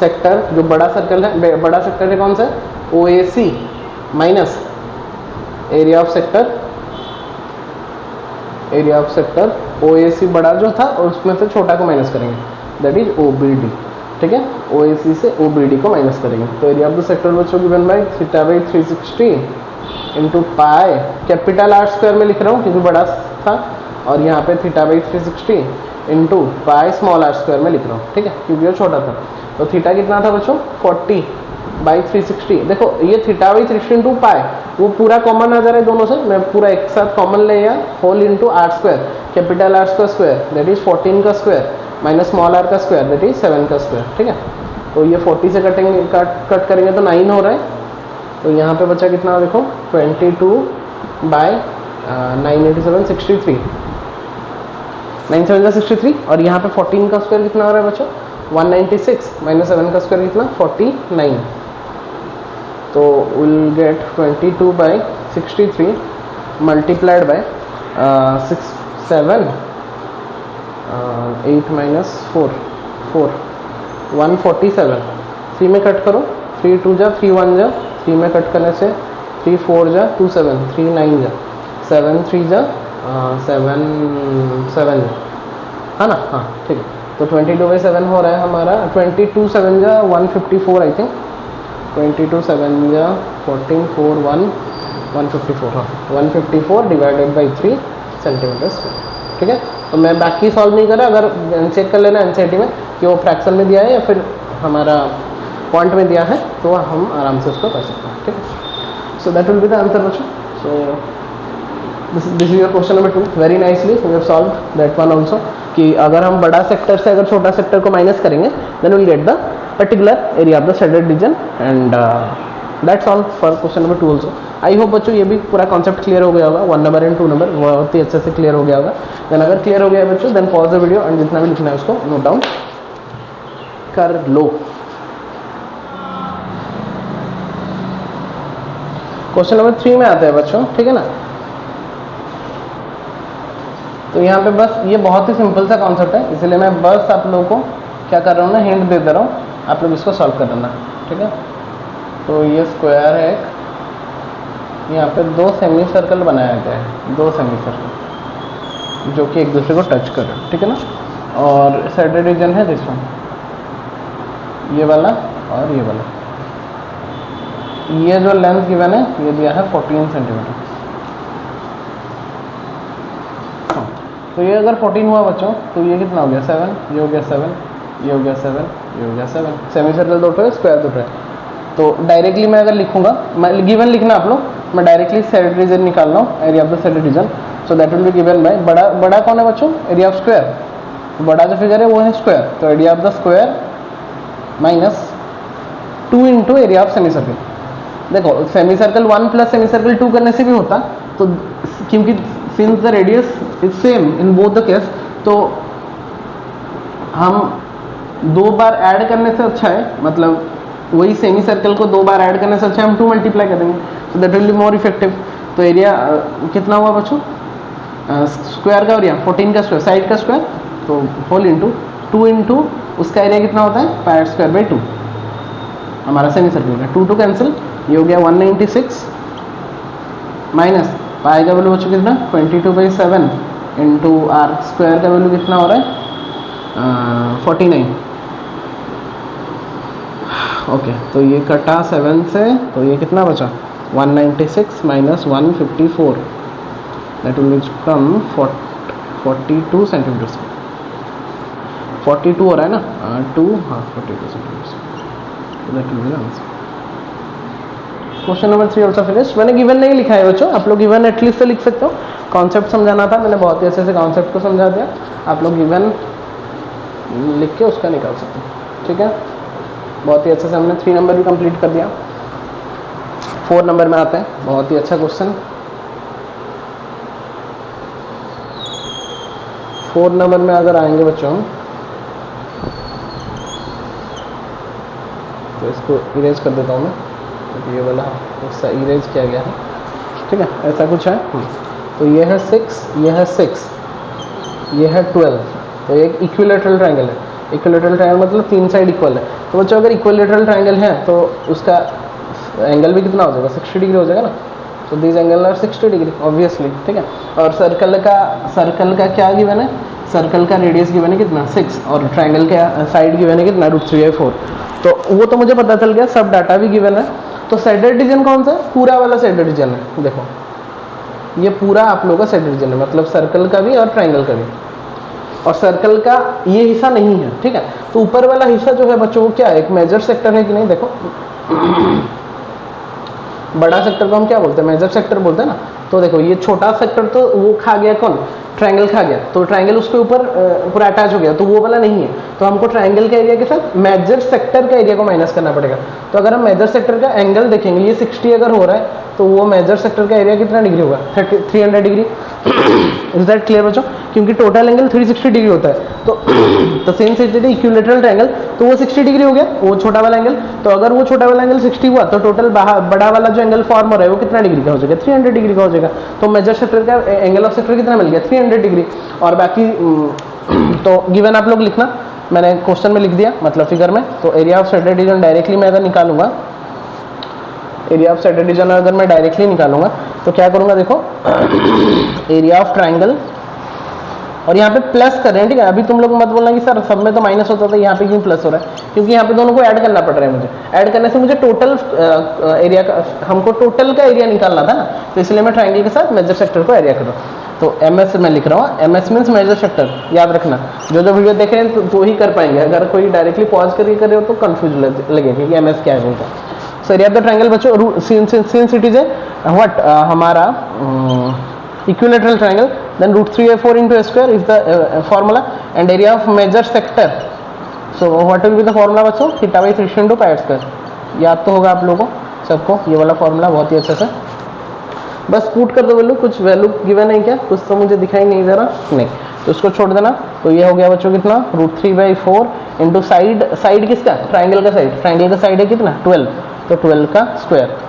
sector, जो बड़ा circle है, बड़ा सेक्टर है कौन सा, OAC minus area of sector, area of sector OAC बड़ा जो था और उसमें से छोटा को माइनस करेंगे दैट इज OBD, ठीक है। OAC से OBD को माइनस करेंगे। तो एरिया ऑफ द सेक्टर बच्चों given by theta by 360 into pi, capital R square में लिख रहा हूँ क्योंकि बड़ा था, और यहाँ पे theta by 360 into pi small r square में लिख रहा हूँ, ठीक है, क्योंकि वो छोटा था। तो थीटा कितना था बच्चों 40 बाई 360। देखो ये थीटा बाई 360 इंटू पाई वो पूरा कॉमन आ जा रहा है दोनों से, मैं पूरा एक साथ कॉमन ले आया, whole into R square, capital R का स्क्वायर दैट इज 14 का स्क्वायर माइनस स्मॉल r का स्क्वायर दैट इज 7 का स्क्वायर, ठीक है। तो ये 40 से कटेंगे, कट करेंगे तो 9 हो रहा है। तो यहाँ पे बचा कितना देखो 22 बाई 987 63, 97 63, और यहाँ पे 14 का स्क्वायर कितना हो रहा है बच्चों 196 माइनस 7 का स्क्वायर कितना 49। तो will get 22 by 63 multiplied by 6 7 8 minus 4 147। 3 में कट करो, 3 2 जा 3 1 जा, 3 में कट करने से 3 4 जा 2 7, 3 9 जा 7 3 जा 7 7 जा, है ना, हाँ ठीक है। तो 22 बाई 7 हो रहा है हमारा 22 7 जा 154 आई थिंक, 22 7 जा 14 4 1 154, हाँ 154 डिवाइडेड बाई 3 सेंटीमीटर स्क्वायर, ठीक है। तो मैं बाकी सॉल्व नहीं कर रहा, अगर चेक कर लेना एनसीईआरटी में कि वो फ्रैक्शन में दिया है या फिर हमारा पॉइंट में दिया है तो हम आराम से उसको कर सकते हैं, ठीक है। So that will be the answer बच्चों। So this is your question number 2, very nicely we have solved that one also, कि अगर हम बड़ा सेक्टर से अगर छोटा सेक्टर को माइनस करेंगे then will get the particular area of the shaded region, and that's all for question number 2 also. I hope बच्चों ये भी पूरा कॉन्सेप्ट क्लियर हो गया होगा, 1 नंबर एंड 2 नंबर बहुत ही अच्छे से क्लियर हो गया होगा। देन अगर क्लियर हो गया है बच्चों then pause the video and जितना भी लिखना है उसको नोट डाउन कर लो। क्वेश्चन नंबर 3 में आते हैं बच्चों, ठीक है ना। तो यहाँ पे बस ये बहुत ही सिंपल सा कॉन्सेप्ट है, इसलिए मैं बस आप लोगों को क्या कर रहा हूँ ना, हिंट दे रहा हूँ, आप लोग इसको सॉल्व कर लेना, ठीक है। तो ये स्क्वायर है, यहाँ पे 2 सेमी सर्कल बनाया गया है, 2 सेमी सर्कल जो कि एक दूसरे को टच कर रहे हैं, ठीक है ना। और शेडेड रीजन है दिस वन, ये वाला और ये वाला। ये जो लेंथ गिवन है ये दिया है 14 सेंटीमीटर। तो ये अगर 14 हुआ बच्चों तो ये कितना हो गया 7, ये हो गया 7, ये हो गया 7, ये हो गया 7। सेमी सर्कल 2 है, स्क्वायर 2 है। तो डायरेक्टली मैं अगर लिखूंगा, मैं गिवन लिखना आप लोग, मैं डायरेक्टली शेडेड रीजन निकाल रहा हूँ, area of the shaded reason. So that will be given bye बड़ा कौन है बच्चों, एरिया ऑफ स्क्वायर। बड़ा जो फिगर है वो है स्क्वायर, तो area of the square minus 2 into area of semi circle. देखो semi circle 1 plus semi circle 2 करने से भी होता, तो क्योंकि since the radius is same in both the case, तो हम 2 बार ऐड करने से अच्छा है, मतलब वही सेमी सर्कल को 2 बार ऐड करने से अच्छा है हम 2 मल्टीप्लाई कर देंगे, सो that will be more effective. तो एरिया कितना हुआ बच्चों, स्क्वायर का एरिया 14 का स्क्वायर, साइड का स्क्वायर, तो होल इंटू 2 इंटू उसका एरिया कितना होता है पाई स्क्वायर बाई 2, हमारा सेमी सर्कल का 2 कैंसिल, ये हो गया 196 माइनस पाई का वैल्यू बच्चों कितना 22/7 इंटू आर स्क्वायर का वैल्यू कितना हो रहा है 49। ओके तो ये कटा 7 से, तो ये कितना बचा 196 minus 154, that will come 42 centimetre. 42 हो रहा है ना 2, हाँ 42 centimetre, that will be the answer. Question number 3 also finish. मैंने गिवन नहीं लिखा है बच्चों, आप लोग गिवन एटलीस्ट से लिख सकते हो। कॉन्सेप्ट समझाना था, मैंने बहुत ही अच्छे से कॉन्सेप्ट को समझा दिया, आप लोग गिवन लिख के उसका निकाल सकते हो, ठीक है। बहुत ही अच्छे से हमने 3 नंबर भी कंप्लीट कर दिया। 4 नंबर में आते हैं, बहुत ही अच्छा क्वेश्चन। 4 नंबर में अगर आएंगे बच्चों, तो इसको इरेज कर देता हूँ मैं, तो ये वाला हिस्सा इरेज किया गया है, ठीक है, ऐसा कुछ है। तो ये है 6, ये है 6, ये है 12, तो एक इक्विलेटरल ट्रायंगल है। इक्विलेटरल ट्रायंगल मतलब 3 साइड इक्वल है, तो बच्चों अगर इक्विलेटरल ट्रायंगल है तो उसका एंगल भी कितना हो जाएगा 60 डिग्री हो जाएगा ना, तो this angle are 60 degree obviously, ठीक है। और सर्कल का क्या गिवन है, सर्कल का रेडियस गिवन है कितना 6, और ट्रायंगल का साइड गिवन है कितना √3/4, तो वो तो मुझे पता चल गया, सब डाटा भी गिवन है। तो साइडेड रीजन कौन सा है, पूरा वाला साइडेड रीजन है, देखो ये पूरा आप लोगों का साइडेड रीजन है, मतलब सर्कल का भी और ट्रायंगल का भी, और सर्कल का ये हिस्सा नहीं है, ठीक है। तो ऊपर वाला हिस्सा जो है बच्चों वो क्या है, एक मेजर सेक्टर है कि नहीं, देखो बड़ा सेक्टर को हम क्या बोलते हैं, मेजर सेक्टर बोलते हैं ना। तो देखो ये छोटा सेक्टर तो वो खा गया, कौन, ट्रायंगल खा गया, तो ट्रायंगल उसके ऊपर पूरा अटैच हो गया, तो वो वाला नहीं है, तो हमको ट्रायंगल के एरिया के साथ मेजर सेक्टर का एरिया को माइनस करना पड़ेगा। तो अगर हम मेजर सेक्टर का एंगल देखेंगे, ये 60 अगर हो रहा है, तो वो मेजर सेक्टर का एरिया कितना डिग्री होगा 300 डिग्री। इज दैट क्लियर बच्चों, क्योंकि टोटल एंगल 360 डिग्री होता है, तो since it is equilateral triangle, तो वो 60 डिग्री हो गया वो छोटा वाला एंगल। तो अगर वो छोटा वाला एंगल 60 हुआ, तो टोटल बड़ा वाला जो एंगल फॉर्म हो रहा है वो कितना डिग्री का हो जाएगा 300 डिग्री का हो जाएगा। तो मेजर सेक्टर का एंगल ऑफ सेक्टर कितना मिल गया 300 डिग्री। और बाकी तो गिवन आप लोग लिखना, मैंने क्वेश्चन में लिख दिया, मतलब फिगर में। तो area of shaded region directly मैं अगर निकालूंगा, एरिया ऑफ साइडेड रीजन अगर मैं डायरेक्टली निकालूंगा तो क्या करूंगा, देखो एरिया ऑफ ट्रायंगल, और यहाँ पे प्लस कर रहे हैं, ठीक है। अभी तुम लोग मत बोलना कि सर सब में तो माइनस होता था, यहाँ पे क्यों प्लस हो रहा है, क्योंकि यहाँ पे दोनों को ऐड करना पड़ रहा है मुझे। ऐड करने से मुझे टोटल एरिया का, हमको टोटल का एरिया निकालना था ना, तो इसलिए मैं ट्रायंगल के साथ मेजर सेक्टर को एरिया कर रहा हूँ। तो MS मैं लिख रहा हूँ, MS मीन्स मेजर सेक्टर, याद रखना। जो वीडियो देख रहे हैं तो ही कर पाएंगे, अगर कोई डायरेक्टली पॉज करके कर रहे हो तो कंफ्यूज लगेगा कि MS क्या है उनका। सो एरिया ऑफ द ट्रायंगल बच्चों, सिंस इट इज व्हाट हमारा equilateral triangle, then √3/4 into a square is the formula, and area of major sector, so what will be the formula बच्चों, θ/3 into pi square। याद तो होगा आप लोगों को सबको ये वाला फॉर्मूला बहुत ही अच्छे से, बस पुट कर दो वैल्यू, कुछ वैल्यू गिवन है क्या, कुछ तो मुझे दिखाई नहीं जरा नहीं, तो उसको छोड़ देना। तो ये हो गया बच्चों कितना √3/4 इंटू साइड किसका, ट्रायंगल का साइड, ट्रायंगल का साइड है कितना 12, तो 12 का स्क्वायर।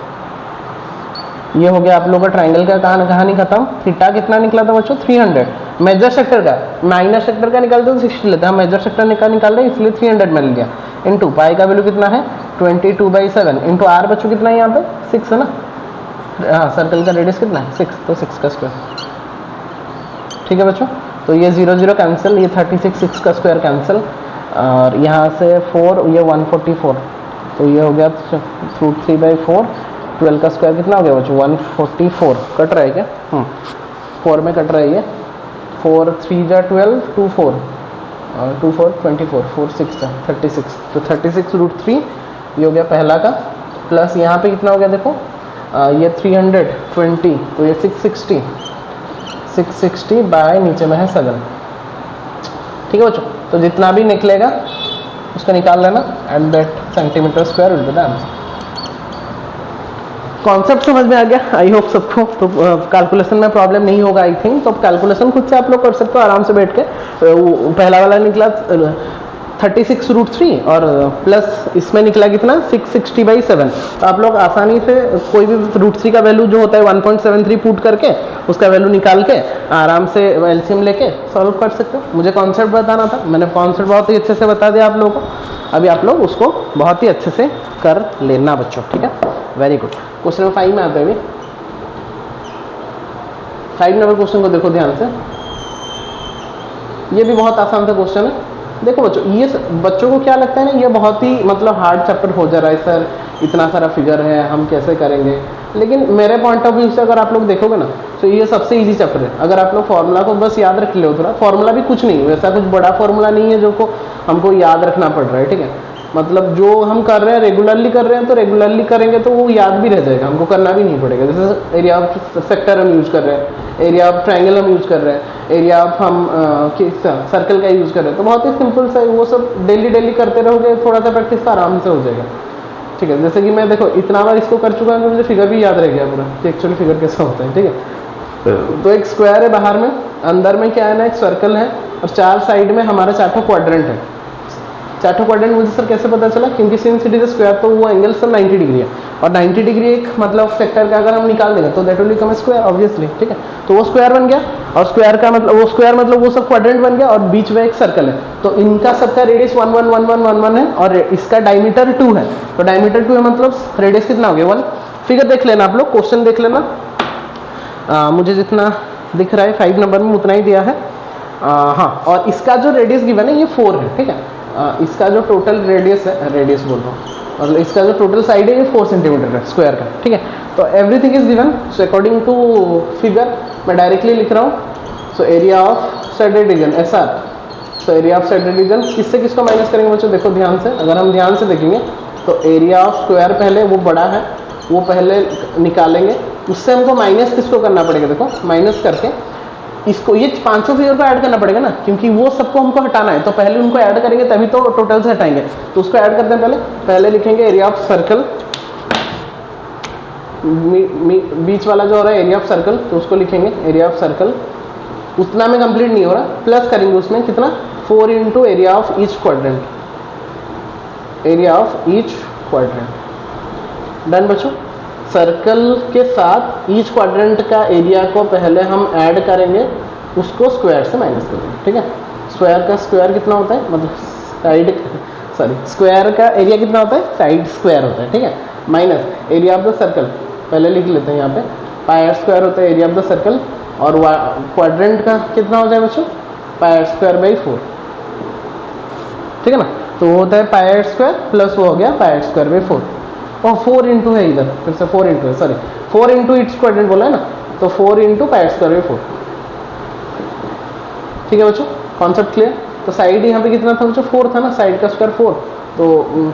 ये हो गया आप लोगों का ट्रायंगल का कहानी खत्म। थीटा कितना निकला था बच्चों 300, मेजर सेक्टर का, माइनर सेक्टर का निकालते तो 60 लेते हैं, मेजर सेक्टर का निकाल रहे हैं इसलिए 300 मिल गया, इंटू पाई का वैल्यू कितना है 22/7 इंटू आर बच्चों कितना है यहाँ पे 6 है ना, हाँ सर्कल का रेडियस कितना है 6, तो 6 का स्क्वायर, ठीक है बच्चों। तो ये 0 कैंसिल, ये 36 6 का स्क्वायर कैंसिल, और यहाँ से 4 ये 144, तो ये हो गया √3/4, 12 का स्क्वायर कितना हो गया बच्चों 144, कट रहा है क्या 4 में कट रहा है ये, 4 3 जा 12 2 4 2 4 24 4 6 जा 36, तो 36 √3 ये हो गया पहला का, प्लस यहाँ पे कितना हो गया देखो ये 320, तो ये 660 बाय नीचे में है 7, ठीक है बच्चों। तो जितना भी निकलेगा उसका निकाल लेना and that centimetre square will be the answer. Concept समझ में आ गया आई होप सबको। तो कैलकुलेशन में प्रॉब्लम नहीं होगा आई थिंक। तो कैलकुलेशन खुद से आप लोग कर सकते हो आराम से बैठ के। पहला वाला निकला 36√3 और प्लस इसमें निकला कितना 660/7। तो आप लोग आसानी से कोई भी √3 का वैल्यू जो होता है 1.73 पुट करके उसका वैल्यू निकाल के आराम से एलसीएम लेके सॉल्व कर सकते हो। मुझे कॉन्सेप्ट बताना था, मैंने कॉन्सेप्ट बहुत ही अच्छे से बता दिया आप लोगों को। अभी आप लोग उसको बहुत ही अच्छे से कर लेना बच्चों, ठीक है, वेरी गुड। क्वेश्चन नंबर 5 में आते हैं। अभी 5 नंबर क्वेश्चन को देखो ध्यान से, ये भी बहुत आसान सा क्वेश्चन है। देखो बच्चों, ये बच्चों को क्या लगता है ना, ये बहुत ही मतलब हार्ड चैप्टर हो जा रहा है सर, इतना सारा फिगर है हम कैसे करेंगे। लेकिन मेरे पॉइंट ऑफ व्यू से अगर आप लोग देखोगे ना तो ये सबसे इजी चैप्टर है। अगर आप लोग फॉर्मूला को बस याद रख लो थोड़ा, फॉर्मूला भी कुछ नहीं वैसा कुछ बड़ा फॉर्मूला नहीं है जो को हमको याद रखना पड़ रहा है, ठीक है। मतलब जो हम कर रहे हैं रेगुलरली कर रहे हैं, तो रेगुलरली करेंगे तो वो याद भी रह जाएगा, हमको करना भी नहीं पड़ेगा। जैसे एरिया ऑफ सेक्टर हम यूज कर रहे हैं, एरिया ऑफ ट्रायंगल हम यूज कर रहे हैं, एरिया ऑफ हम सर्कल का यूज कर रहे हैं, तो बहुत ही सिंपल सा वो सब डेली करते रहोगे, थोड़ा सा प्रैक्टिस तो आराम से हो जाएगा, ठीक है। जैसे कि मैं देखो इतना बार इसको कर चुका हूँ कि मुझे फिगर भी याद रह गया पूरा कि एक्चुअली फिगर कैसा होता है, ठीक है। तो एक स्क्वायर है बाहर में, अंदर में क्या है ना एक सर्कल है और चार साइड में हमारे चारों क्वाड्रेंट है। चारों क्वाड्रेंट मुझे सर कैसे पता चला, क्योंकि सिंस इट इज स्क्वायर तो वो एंगल सर 90 डिग्री है और 90 डिग्री एक मतलब सेक्टर का अगर हम निकाल देंगे तो that will become square obviously, ठीक है। तो वो स्क्वायर बन गया और स्क्वायर का मतलब वो स्क्वायर मतलब वो सब क्वाड्रेंट बन गया और बीच में एक सर्कल है। तो इनका सबका रेडियस 1 1 1 1 1 1 है और इसका डायमीटर 2 है। तो डायमीटर 2 है मतलब रेडियस कितना हो गया 1। फिगर देख लेना आप लोग, क्वेश्चन देख लेना, मुझे जितना दिख रहा है 5 नंबर में उतना ही दिया है। हाँ, और इसका जो रेडियस गिवन है ये 4 है, ठीक है। इसका जो टोटल रेडियस है, रेडियस बोल रहा हूँ, और इसका जो टोटल साइड है ये 4 सेंटीमीटर है स्क्वायर का, ठीक है। तो everything is given, so according to figure मैं डायरेक्टली लिख रहा हूँ। So area of shaded region SR, so area of shaded region किससे किसको माइनस करेंगे बच्चों, देखो ध्यान से, अगर हम ध्यान से देखेंगे तो एरिया ऑफ स्क्वायर पहले वो बड़ा है वो पहले निकालेंगे, उससे हमको माइनस किसको करना पड़ेगा, देखो माइनस करके इसको ये पांचों फिगर को ऐड करना पड़ेगा ना, क्योंकि वो सबको हमको हटाना है। तो पहले उनको ऐड करेंगे तभी तो टोटल से हटाएंगे। तो उसको ऐड करते हैं, पहले लिखेंगे एरिया ऑफ सर्कल, बीच वाला जो हो रहा है एरिया ऑफ सर्कल, तो उसको लिखेंगे एरिया ऑफ सर्कल। उतना में कंप्लीट नहीं हो रहा, प्लस करेंगे उसमें कितना 4 into area of each quadrant, area of each quadrant. Done बच्चों। सर्कल के साथ ईच क्वाड्रेंट का एरिया को पहले हम ऐड करेंगे, उसको स्क्वायर से माइनस करेंगे, ठीक है। स्क्वायर का स्क्वायर कितना होता है, मतलब साइड स्क्वायर का एरिया कितना होता है, साइड स्क्वायर होता है, ठीक है। Minus area of the circle, पहले लिख लेते हैं यहाँ पे, पाई स्क्वायर होता है एरिया ऑफ द सर्कल, और क्वाड्रेंट का कितना हो जाए बच्चों, पाई स्क्वायर बाई 4, ठीक है ना। तो वो होता है पाई स्क्वायर प्लस वो हो गया पाई स्क्वायर बाई 4, और 4 इंटू है इधर, फिर से 4 इंटू है, सॉरी 4 इंटू इट्स क्वाड्रेंट बोला है ना, तो 4 इंटू पाई स्क्वायर बाई 4, ठीक है बच्चों। Concept clear. तो साइड यहाँ पे कितना था बच्चों, 4 था ना, साइड का स्क्वायर 4, तो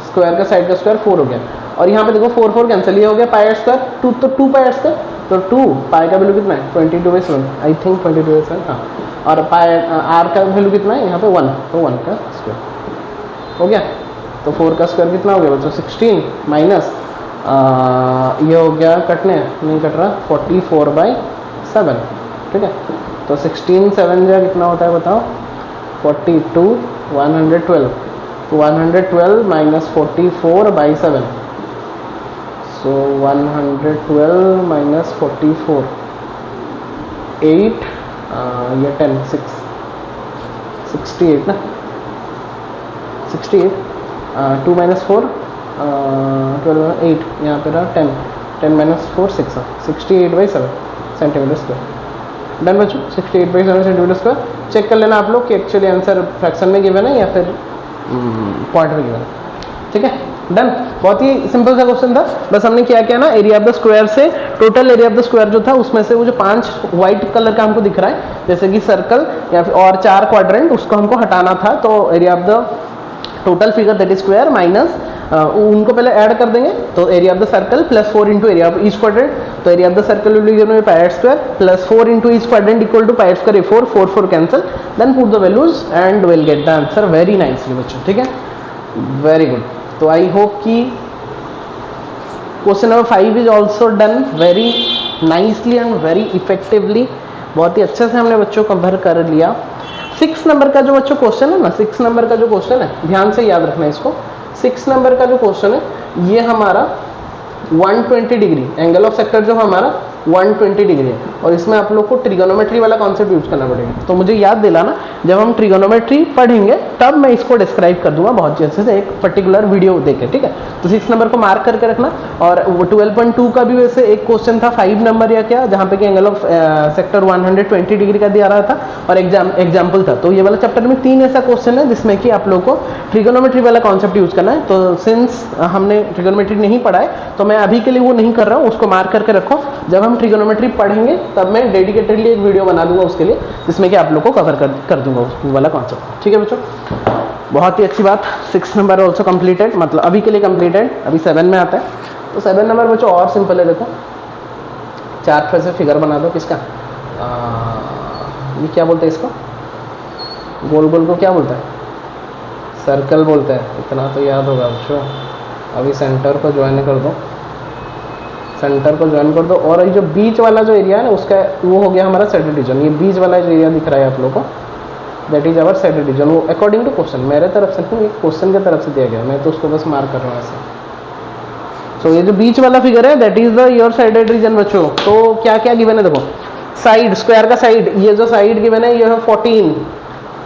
स्क्वायर का साइड का स्क्वायर 4 हो गया। और यहाँ पे देखो 4 4 कैंसिल, ये हो गया पाई स्क्वायर 2, तो 2 पाई स्क्वायर, तो 2 पाई का वैल्यू कितना है 22/7, आई थिंक 22/7, हाँ। और पाई आर का वैल्यू कितना है यहाँ पे 1, तो 1 का स्क्वायर हो गया। तो 4 का स्क्वायर कितना हो गया बच्चों 16 माइनस ये हो गया कटने नहीं कट रहा 44/7, ठीक है। तो 16 7 जो कितना होता है बताओ 42, 112, तो 112 माइनस 44/7, सो 112 माइनस 44, 8 ये 10 6 68 ना, 68, 2 माइनस 4 12 8, यहाँ पे रहा 10, 10 माइनस 4 6, 68/7 सेंटीमीटर स्क्वायर। डन बच्चों, 68/7 सेंटीमीटर स्क्वायर। चेक कर लेना आप लोग कि एक्चुअली आंसर फ्रैक्शन में गिवन है या फिर पॉइंट में गिवन है, ठीक है। डन, बहुत ही सिंपल सा क्वेश्चन था। बस हमने क्या किया ना, एरिया ऑफ द स्क्वायर से total area of the square जो था उसमें से वो जो 5 व्हाइट कलर का हमको दिख रहा है जैसे कि सर्कल या फिर और 4 क्वाड्रेंट, उसको हमको हटाना था। तो area of the total figure that is square minus उनको पहले ऐड कर देंगे, तो area of the circle plus 4 into area of each quadrant, तो area of the circle will be given by pi square plus 4 into each quadrant equal to pi square 4 4 4 cancel, then put the values and will get the answer very nicely बच्चों, ठीक है। Very good. तो I hope कि question number 5 is also done very nicely and very effectively. बहुत ही अच्छे से हमने बच्चों कवर कर लिया। 6 नंबर का जो बच्चों क्वेश्चन है ना, 6 नंबर का जो क्वेश्चन है, ध्यान से याद रखना इसको। 6 नंबर का जो क्वेश्चन है ये हमारा 120 डिग्री, एंगल ऑफ सेक्टर जो हमारा 120 डिग्री है, और इसमें आप लोग को ट्रिगोनोमेट्री वाला कॉन्सेप्ट यूज करना पड़ेगा। तो मुझे याद दिलाना, जब हम ट्रिगोनोमेट्री पढ़ेंगे तब मैं इसको डिस्क्राइब कर दूंगा बहुत अच्छे से, एक पर्टिकुलर वीडियो देखे, ठीक है। तो 6 नंबर को मार्क करके रखना। और 12.2 का भी वैसे एक क्वेश्चन था 5 नंबर या क्या, जहाँ पे कि एंगल ऑफ सेक्टर 120 डिग्री का दिया रहा था और एग्जाम्पल था। तो ये वाला चैप्टर में 3 ऐसा क्वेश्चन है जिसमें कि आप लोग को ट्रिगोनोमेट्री वाला कॉन्सेप्ट यूज करना है। तो सिंस हमने ट्रिगोनोमेट्री नहीं पढ़ा है तो मैं अभी के लिए वो नहीं कर रहा हूँ, उसको मार्क करके रखो। जब हम ट्रिगोनोमेट्री पढ़ेंगे तब मैं डेडिकेटेडली एक वीडियो बना दूंगा उसके लिए, जिसमें कि आप लोग को कवर कर दूंगा उस वाला कॉन्सेप्ट, ठीक है बच्चों। बहुत ही अच्छी बात। 6 नंबर ऑल्सो कंप्लीटेड, मतलब अभी के लिए कंप्लीटेड। अभी 7 में आता है। तो 7 नंबर बच्चों और सिंपल है, देखो चार्ट पर से फिगर बना दो। किसका ये क्या बोलते हैं इसको, गोल गोल को क्या बोलता है, सर्कल बोलता है। इतना तो याद होगा बच्चों। अभी सेंटर को ज्वाइन कर दो, सेंटर को ज्वाइन कर दो। और ये जो बीच वाला जो एरिया है ना, उसका वो हो गया हमारा सेट डिवीजन। ये बीच वाला जो एरिया दिख रहा है आप लोगों को, that is our set division. वो अकॉर्डिंग टू क्वेश्चन, मेरे तरफ से नहीं, क्वेश्चन की तरफ से दिया गया, मैं तो उसको बस मार्क कर रहा हूँ ऐसे। सो ये जो बीच वाला फिगर है that is the your shaded region बच्चों। तो क्या क्या गिवन है देखो, साइड, स्क्वायर का साइड, ये जो साइड गिवन है ये है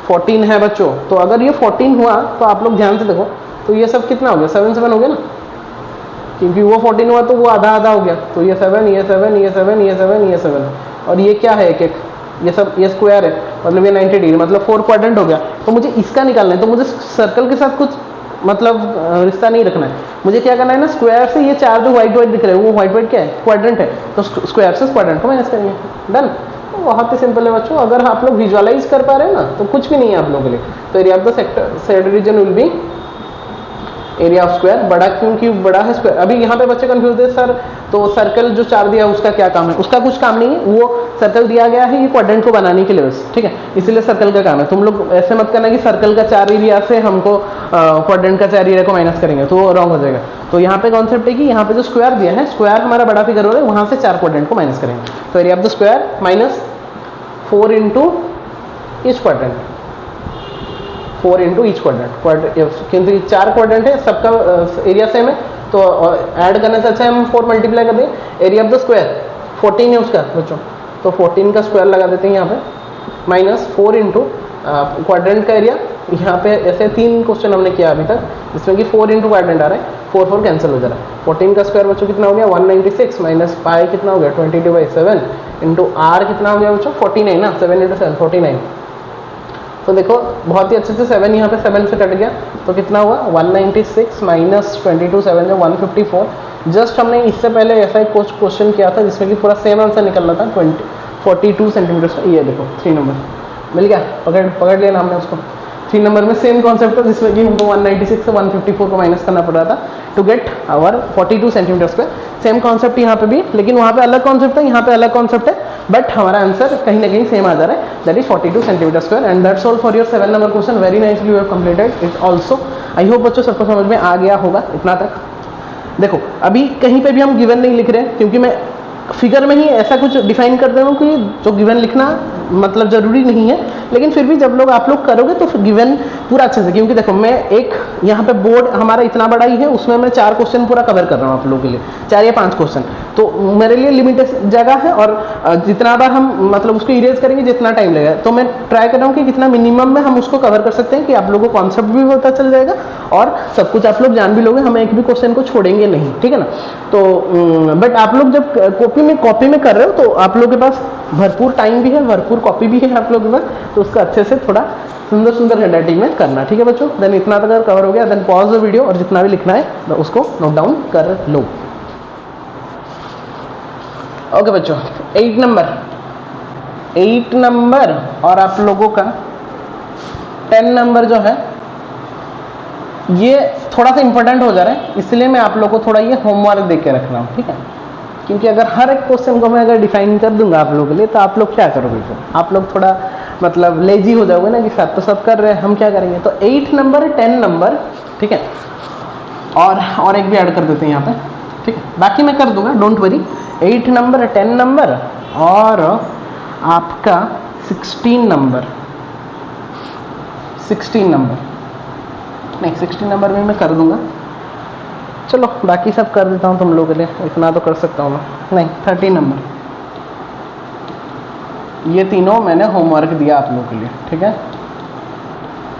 14 है बच्चों। तो अगर ये 14 हुआ तो आप लोग ध्यान से देखो, तो ये सब कितना हो गया, 7 हो गया ना, क्योंकि वो 14 हुआ तो वो आधा आधा हो गया। तो ये 7, ये 7, ये 7, ये 7, ये 7, और ये क्या है, एक ये सब, ये स्क्वायर है, मतलब ये 90 डिग्री, मतलब 4 क्वाड्रेंट हो गया। तो मुझे इसका निकालना है, तो मुझे सर्कल के साथ कुछ मतलब रिश्ता नहीं रखना है। मुझे क्या करना है ना, स्क्वायर से ये 4 जो व्हाइट दिख रहे हैं, वो व्हाइट क्या है, क्वाड्रेंट है। तो स्क्वायर से क्वाड्रेंट को माइनस करेंगे, डन। तो बहुत ही सिंपल है बच्चों। अगर आप लोग विजुअलाइज कर पा रहे हैं ना, तो कुछ भी नहीं है आप लोगों के लिए। तो area of the sector side region will be area of square, बड़ा क्योंकि बड़ा है स्क्वायर। अभी यहाँ पे बच्चे कंफ्यूज है, सर तो सर्कल जो 4 दिया है उसका क्या काम है, उसका कुछ काम नहीं है। वो सर्कल दिया गया है ये क्वाड्रेंट को बनाने के लिए बस, ठीक है, इसीलिए सर्कल का काम है। तुम लोग ऐसे मत करना कि सर्कल का 4 एरिया से हमको क्वाड्रेंट का 4 एरिया को माइनस करेंगे, तो वो रॉन्ग हो जाएगा। तो यहाँ पे कॉन्सेप्ट है कि यहाँ पे जो स्क्वायर दिया है, स्क्वायर हमारा बड़ा फिगर हो रहा है, वहाँ से 4 क्वाड्रेंट को माइनस करेंगे। तो area of the square minus 4 into each quadrant, 4 into each quadrant, क्योंकि 4 क्वाड्रेंट है, सबका एरिया सेम है, तो ऐड करने से अच्छा है हम 4 मल्टीप्लाई कर दें। एरिया ऑफ द स्क्वायर 14 है उसका बच्चों, तो 14 का स्क्वायर लगा देते हैं यहाँ पे, माइनस 4 इंटू क्वाड्रेंट का एरिया। यहाँ पे ऐसे 3 क्वेश्चन हमने किया अभी तक, जिसमें कि 4 इंटू क्वाड्रेंट आ रहा है, 4 कैंसिल हो जा रहा है। 14 का स्क्वायर बच्चों कितना हो गया, 196, माइनस पाई कितना हो गया, 22/7 इंटू आर कितना हो गया बच्चों, 49 ना, 7 इंटू 7 49। तो देखो बहुत ही अच्छे से 7 यहाँ पे 7 से कट गया, तो कितना हुआ 196 माइनस 22 7 जो 154। जस्ट हमने इससे पहले ऐसा एक क्वेश्चन किया था जिसमें कि पूरा सेम आंसर निकलना था 42 सेंटीमीटर। ये देखो 3 नंबर मिल गया, पकड़ लिया ना हमने उसको। 3 नंबर में सेम कॉन्सेप्ट था जिसमें कि हमको 196 से 154 को माइनस करना पड़ रहा था to get our 42 centimetre square. Same concept यहाँ पे भी, लेकिन वहाँ पे अलग कॉन्सेप्ट है, यहाँ पे अलग कॉन्सेप्ट है, बट हमारा आंसर कहीं ना कहीं सेम आ जा रहा है, that is 42 centimetre square. And that's all for your 7 number question. Very nicely you have completed it also. I hope बच्चों सबको समझ में आ गया होगा इतना तक। देखो अभी कहीं पे भी हम गिवन नहीं लिख रहे हैं, क्योंकि मैं फिगर में ही ऐसा कुछ डिफाइन कर दे रहा हूँ कि जो गिवन लिखना मतलब जरूरी नहीं है, लेकिन फिर भी जब लोग आप लोग करोगे तो गिवन पूरा अच्छे से, क्योंकि देखो मैं एक यहाँ पे बोर्ड हमारा इतना बड़ा ही है, उसमें मैं 4 क्वेश्चन पूरा कवर कर रहा हूँ आप लोगों के लिए, 4 या 5 क्वेश्चन, तो मेरे लिए लिमिटेड जगह है, और जितना बार हम मतलब उसको इरेज करेंगे जितना टाइम लगेगा, तो मैं ट्राई कर रहा हूँ कि कितना मिनिमम में हम उसको कवर कर सकते हैं, कि आप लोगों को कॉन्सेप्ट भी पता चल जाएगा और सब कुछ आप लोग जान भी लोगे, हम एक भी क्वेश्चन को छोड़ेंगे नहीं, ठीक है ना। तो बट आप लोग जब कॉपी में कर रहे हो तो आप लोगों के पास भरपूर टाइम भी है, भरपूर कॉपी भी है आप लोगों के पास, तो उसका अच्छे से थोड़ा सुंदर सुंदर हैंडराइटिंग में करना, ठीक है बच्चों। देन इतना तक कवर हो गया, देन पॉज द वीडियो और जितना भी लिखना है उसको नोट डाउन कर लो। ओके बच्चों, 8 नंबर और आप लोगों का 10 नंबर जो है ये थोड़ा सा इंपॉर्टेंट हो जा रहा है, इसलिए मैं आप लोगों को थोड़ा ये होमवर्क दे के रख रहा हूँ, ठीक है। क्योंकि अगर हर एक क्वेश्चन को मैं अगर डिफाइन कर दूंगा आप लोगों के लिए, तो आप लोग क्या करोगे, फिर आप लोग थोड़ा मतलब लेजी हो जाओगे ना, कि सब तो सब कर रहे हैं हम क्या करेंगे। तो 8 नंबर 10 नंबर ठीक है। और एक भी ऐड कर देते हैं यहाँ पे, ठीक है, बाकी मैं कर दूंगा, डोंट वरी। 8 नंबर, 10 नंबर और आपका 16 नंबर, 16 नंबर नहीं, 16 नंबर में मैं कर दूंगा। चलो बाकी सब कर देता हूँ तुम लोगों के लिए, इतना तो कर सकता हूँ मैं। नहीं, 13 नंबर, ये तीनों मैंने होमवर्क दिया आप लोगों के लिए, ठीक है।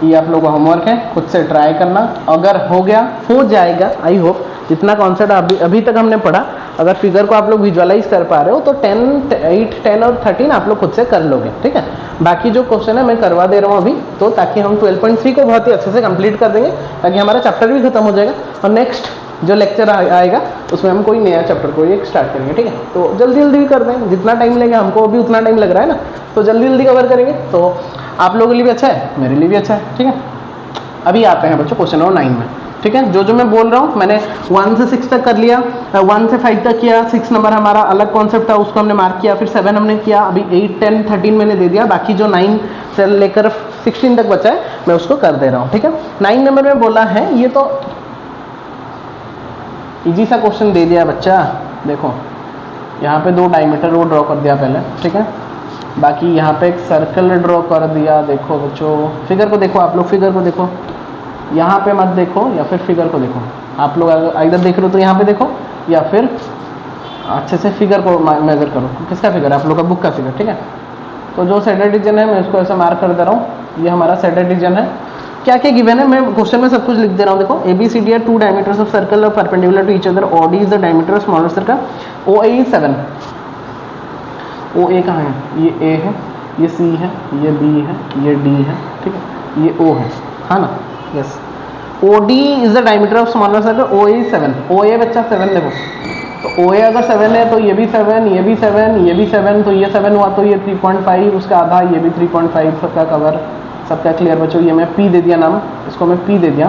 ये आप लोगों का होमवर्क है, खुद से ट्राई करना, अगर हो गया, हो जाएगा आई होप। जितना कॉन्सेप्ट अभी तक हमने पढ़ा, अगर फिगर को आप लोग विजुअलाइज कर पा रहे हो तो 10, 8, 10 और 13 आप लोग खुद से कर लोगे, ठीक है। बाकी जो क्वेश्चन है मैं करवा दे रहा हूँ अभी, तो ताकि हम 12.3 को बहुत ही अच्छे से कंप्लीट कर देंगे, ताकि हमारा चैप्टर भी खत्म हो जाएगा और नेक्स्ट जो लेक्चर आएगा उसमें हम कोई नया चैप्टर को एक स्टार्ट करेंगे, ठीक है। तो जल्दी जल्दी कर दें, जितना टाइम लगेगा, हमको अभी उतना टाइम लग रहा है ना, तो जल्दी जल्दी कवर करेंगे, तो आप लोगों के लिए भी अच्छा है, मेरे लिए भी अच्छा है, ठीक है। अभी आते हैं बच्चों क्वेश्चन नंबर 9 में, ठीक है। जो मैं बोल रहा हूँ, मैंने 1 से 6 तक कर लिया, 1 से 5 तक किया, 6 नंबर हमारा अलग कॉन्सेप्ट था, उसको हमने मार्क किया, फिर 7 हमने किया, अभी 8, 10, 13 मैंने दे दिया, बाकी जो 9 से लेकर 16 तक बचा है मैं उसको कर दे रहा हूँ, ठीक है। 9 नंबर में बोला है, ये तो इजी सा क्वेश्चन दे दिया बच्चा, देखो यहाँ पे 2 डायमीटर वो ड्रॉ कर दिया पहले, ठीक है। बाकी यहाँ पे एक सर्कल ड्रॉ कर दिया, देखो बच्चों फिगर को देखो, आप लोग फिगर को देखो, यहाँ पे मत देखो या फिर फिगर को देखो, आप लोग अगर इधर देख रहे हो तो यहाँ पे देखो, या फिर अच्छे से फिगर को मेजर करो। किसका फिगर? आप लोग का बुक का फिगर, ठीक है। तो जो सेंटर रीजन है मैं इसको ऐसा मार्क कर दे रहा हूँ, ये हमारा सेंटर रीजन है। क्या क्या गिवन है मैं क्वेश्चन में सब कुछ लिख दे रहा हूँ, देखो ABCD are 2 diameters of circle are perpendicular to each other, OD is the diameter of smaller circle, OA is 7, OA कहाँ है? ये A है, ये C है, ये B है, ये D है, ठीक है, ये O है, हाँ ना, yes. OD is the diameter of smaller circle, OA is 7, OA बच्चा 7 देखो, तो OA अगर 7 है तो ये भी 7, ये भी 7, ये भी 7, तो ये 7 हुआ, तो ये 3.5, उसका आधा, ये भी 3.5, सबका कवर, सबका क्लियर बच्चों। ये मैं P दे दिया नाम, इसको मैं P दे दिया,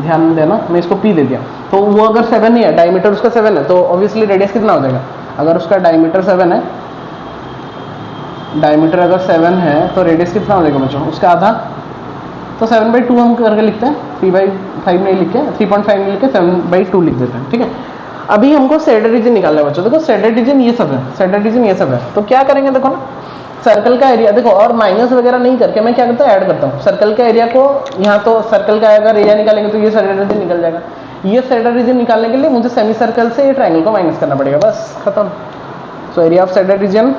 ध्यान देना, मैं इसको P दे दिया। तो वो अगर 7 ही है, डायमीटर उसका 7 है, तो ऑब्वियसली रेडियस कितना हो जाएगा? अगर उसका डायमीटर 7 है, डायमीटर अगर 7 है तो रेडियस कितना हो जाएगा बच्चों? उसका आधा, तो 7/2 हम करके लिखते हैं, 3/5 नहीं लिख के, 3.5 नहीं लिख के 7/2 लिख देते हैं, ठीक है। अभी हमको सेंटर रीजन निकालना है बच्चों, देखो सेंटर रीजन ये सब है, सेंटर रीजन ये सब है, तो क्या करेंगे देखो ना, सर्कल का एरिया देखो, और माइनस वगैरह नहीं करके मैं क्या करता हूँ, ऐड करता हूँ सर्कल का एरिया को। यहाँ तो सर्कल का अगर एरिया निकालेंगे तो ये सेंटर रीजन निकल जाएगा। ये सेंटर रीजन निकालने के लिए मुझे सेमी सर्कल से ये ट्राइंगल को माइनस करना पड़ेगा, बस खत्म। So area of centre region,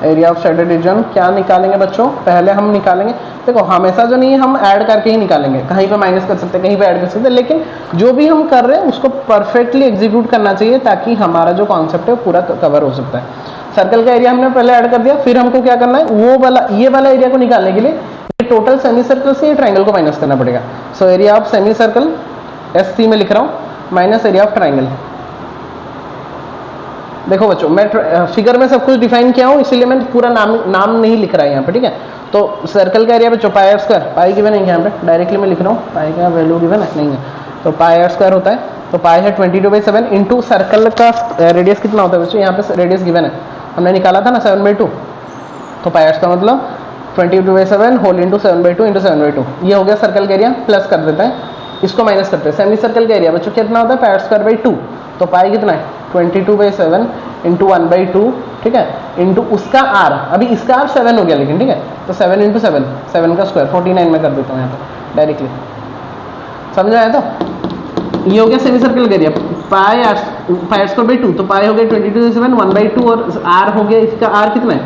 area of centre region क्या निकालेंगे बच्चों? पहले हम निकालेंगे, देखो हमेशा जो नहीं है हम ऐड करके ही निकालेंगे, कहीं पे माइनस कर सकते हैं, कहीं पे ऐड कर सकते हैं, लेकिन जो भी हम कर रहे हैं उसको परफेक्टली एग्जीक्यूट करना चाहिए, ताकि हमारा जो कॉन्सेप्ट है पूरा कवर हो सकता है। सर्कल का एरिया हमने पहले ऐड कर दिया, फिर हमको क्या करना है, वो वाला ये वाला एरिया को निकालने के लिए टोटल सेमी सर्कल से ये ट्राइंगल को माइनस करना पड़ेगा। सो area of semi circle SC में लिख रहा हूँ माइनस एरिया ऑफ ट्राइंगल। देखो बच्चों मैं फिगर में सब कुछ डिफाइन किया हूँ, इसीलिए मैं पूरा नाम नहीं लिख रहा है यहाँ पे, ठीक है। तो सर्कल का एरिया बच्चों पाई आर स्क्वायर, पाई गिवन है यहाँ पे, डायरेक्टली मैं लिख रहा हूँ, पाई का वैल्यू गिवन है नहीं है, तो पाई आर स्क्वायर होता है, तो पाई है 22/7 इंटू सर्कल का रेडियस कितना होता है बच्चों, यहाँ पे रेडियस गिवन है, हमने निकाला था ना 7/2, तो पाई आर का मतलब 22/7 होल इंटू 7/2 इंटू 7/2, ये हो गया सर्कल का एरिया। प्लस कर देते हैं, इसको माइनस करते हैं, सेमी सर्कल का एरिया बच्चों कितना होता है, पाई आर स्क्वायर बाई 2, तो पाई कितना है 22/7 इंटू 1/2, ठीक है, इंटू उसका R, अभी इसका R 7 हो गया लेकिन, ठीक है, तो 7 इंटू 7, 7 का स्क्वायर 49 में कर देता हूँ यहाँ पे डायरेक्टली, समझ में आया? तो ये हो गया सेमी सर्कल का area, pi r square by 2, तो पाई हो गया 22/7, 1/2 और R हो गया, इसका R कितना है,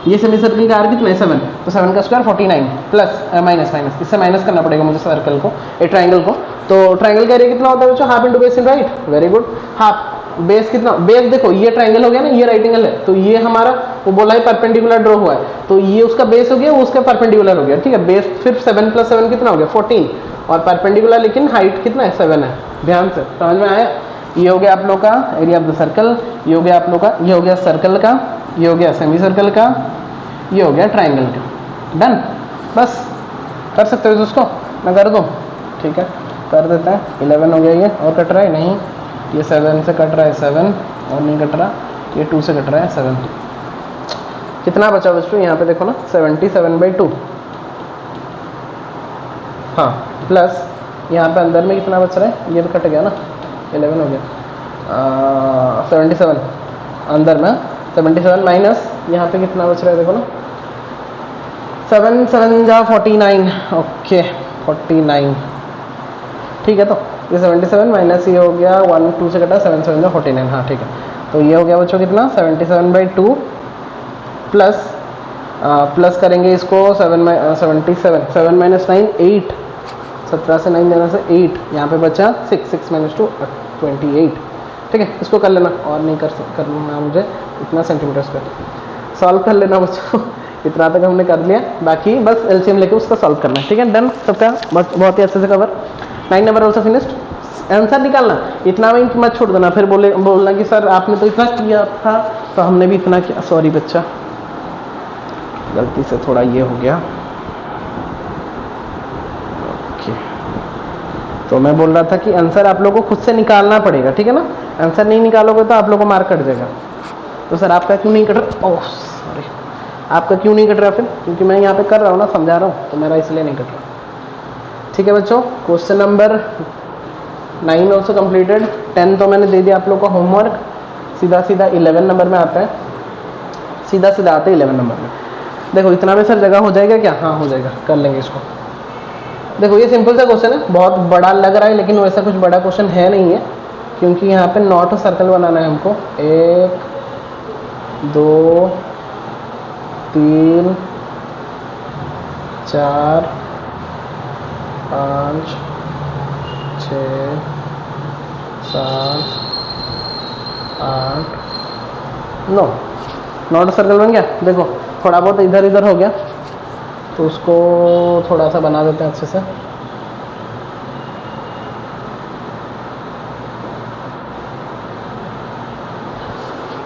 ये सेमी सर्कल का R कितना है 7, तो 7 का स्क्वायर 49 प्लस माइनस इससे माइनस करना पड़ेगा मुझे सर्कल को, एक ट्राइंगल को। तो ट्राइंगल का एरिया कितना होता है बच्चों? Half into base in right, very good. Half base कितना, बेस देखो ये ट्राइंगल हो गया ना, ये राइट एंगल है, तो ये हमारा वो बोला है परपेंडिकुलर ड्रॉ हुआ है, तो ये उसका बेस हो गया, वो उसका परपेंडिकुलर हो गया, ठीक है। बेस फिर 7 + 7 कितना हो गया 14, और परपेंडिकुलर लेकिन हाइट कितना है 7 है, ध्यान से समझ में आया? ये हो गया आप लोग का एरिया ऑफ द सर्कल, ये हो गया आप लोग का, ये हो गया सर्कल का, ये हो गया सेमी सर्कल का, ये हो गया ट्राइंगल का, डन। बस कर सकते हो उसको, मैं कर दूँ, ठीक है कर देते हैं। 11 हो गया ये, और कट रहा है नहीं, ये 7 से कट रहा है 7, और नहीं कट रहा, ये 2 से कट रहा है 7, कितना बचा बच्चों यहाँ पे देखो ना 77/2, हाँ प्लस यहाँ पे अंदर में कितना बच रहा है, ये भी कट गया ना, 11 हो गया, 77 अंदर में, 77 माइनस यहाँ पे कितना बच रहा है देखो ना, 7 7 जा 49, ओके 49, ठीक है। तो ये 77 माइनस ये हो गया 1 2 से कटा 7 7 जा 49, हाँ ठीक है। तो ये हो गया बच्चों कितना 77/2 प्लस प्लस करेंगे इसको 77 7 माइनस 9 8, 17 से 9 देने से 8, यहाँ पे बचा 6 6 माइनस 2 28, ठीक है। इसको कर लेना, और नहीं करना मुझे इतना सेंटीमीटर स्क्वायर, सॉल्व कर लेना बच्चों। इतना तक हमने कर लिया, बाकी बस एलसीएम लेके उसका सॉल्व करना है, ठीक है। डन सबका, बस बहुत ही अच्छे से cover. 9 number also finished. Answer निकालना, इतना में मत छोड़ देना, फिर बोलना कि सर आपने तो इतना किया था तो हमने भी इतना किया। सॉरी बच्चा, गलती से थोड़ा ये हो गया, ओके। तो मैं बोल रहा था कि आंसर आप लोगों को खुद से निकालना पड़ेगा, ठीक है ना। आंसर नहीं निकालोगे तो आप लोगों को मार्क कट जाएगा। तो सर आपका क्यों नहीं कट रहा, ओह सॉरी, आपका क्यों नहीं कट रहा फिर, क्योंकि मैं यहाँ पे कर रहा हूँ ना, समझा रहा हूँ, तो मेरा इसलिए नहीं कट रहा, ठीक है बच्चों। Question number 9 also completed. 10 तो मैंने दे दिया आप लोग को होमवर्क। सीधा सीधा 11 नंबर में आता है, सीधा सीधा आता है 11 नंबर में। देखो इतना में सर जगह हो जाएगा क्या, हाँ हो जाएगा, कर लेंगे इसको। देखो ये सिंपल सा क्वेश्चन है, बहुत बड़ा लग रहा है लेकिन वैसा कुछ बड़ा क्वेश्चन है नहीं है, क्योंकि यहाँ पे नॉट सर्कल बनाना है हमको। 1 2 3 4 5 6 7 8 9 नॉट सर्कल बन गया। देखो थोड़ा बहुत इधर इधर हो गया, तो उसको थोड़ा सा बना देते हैं अच्छे से।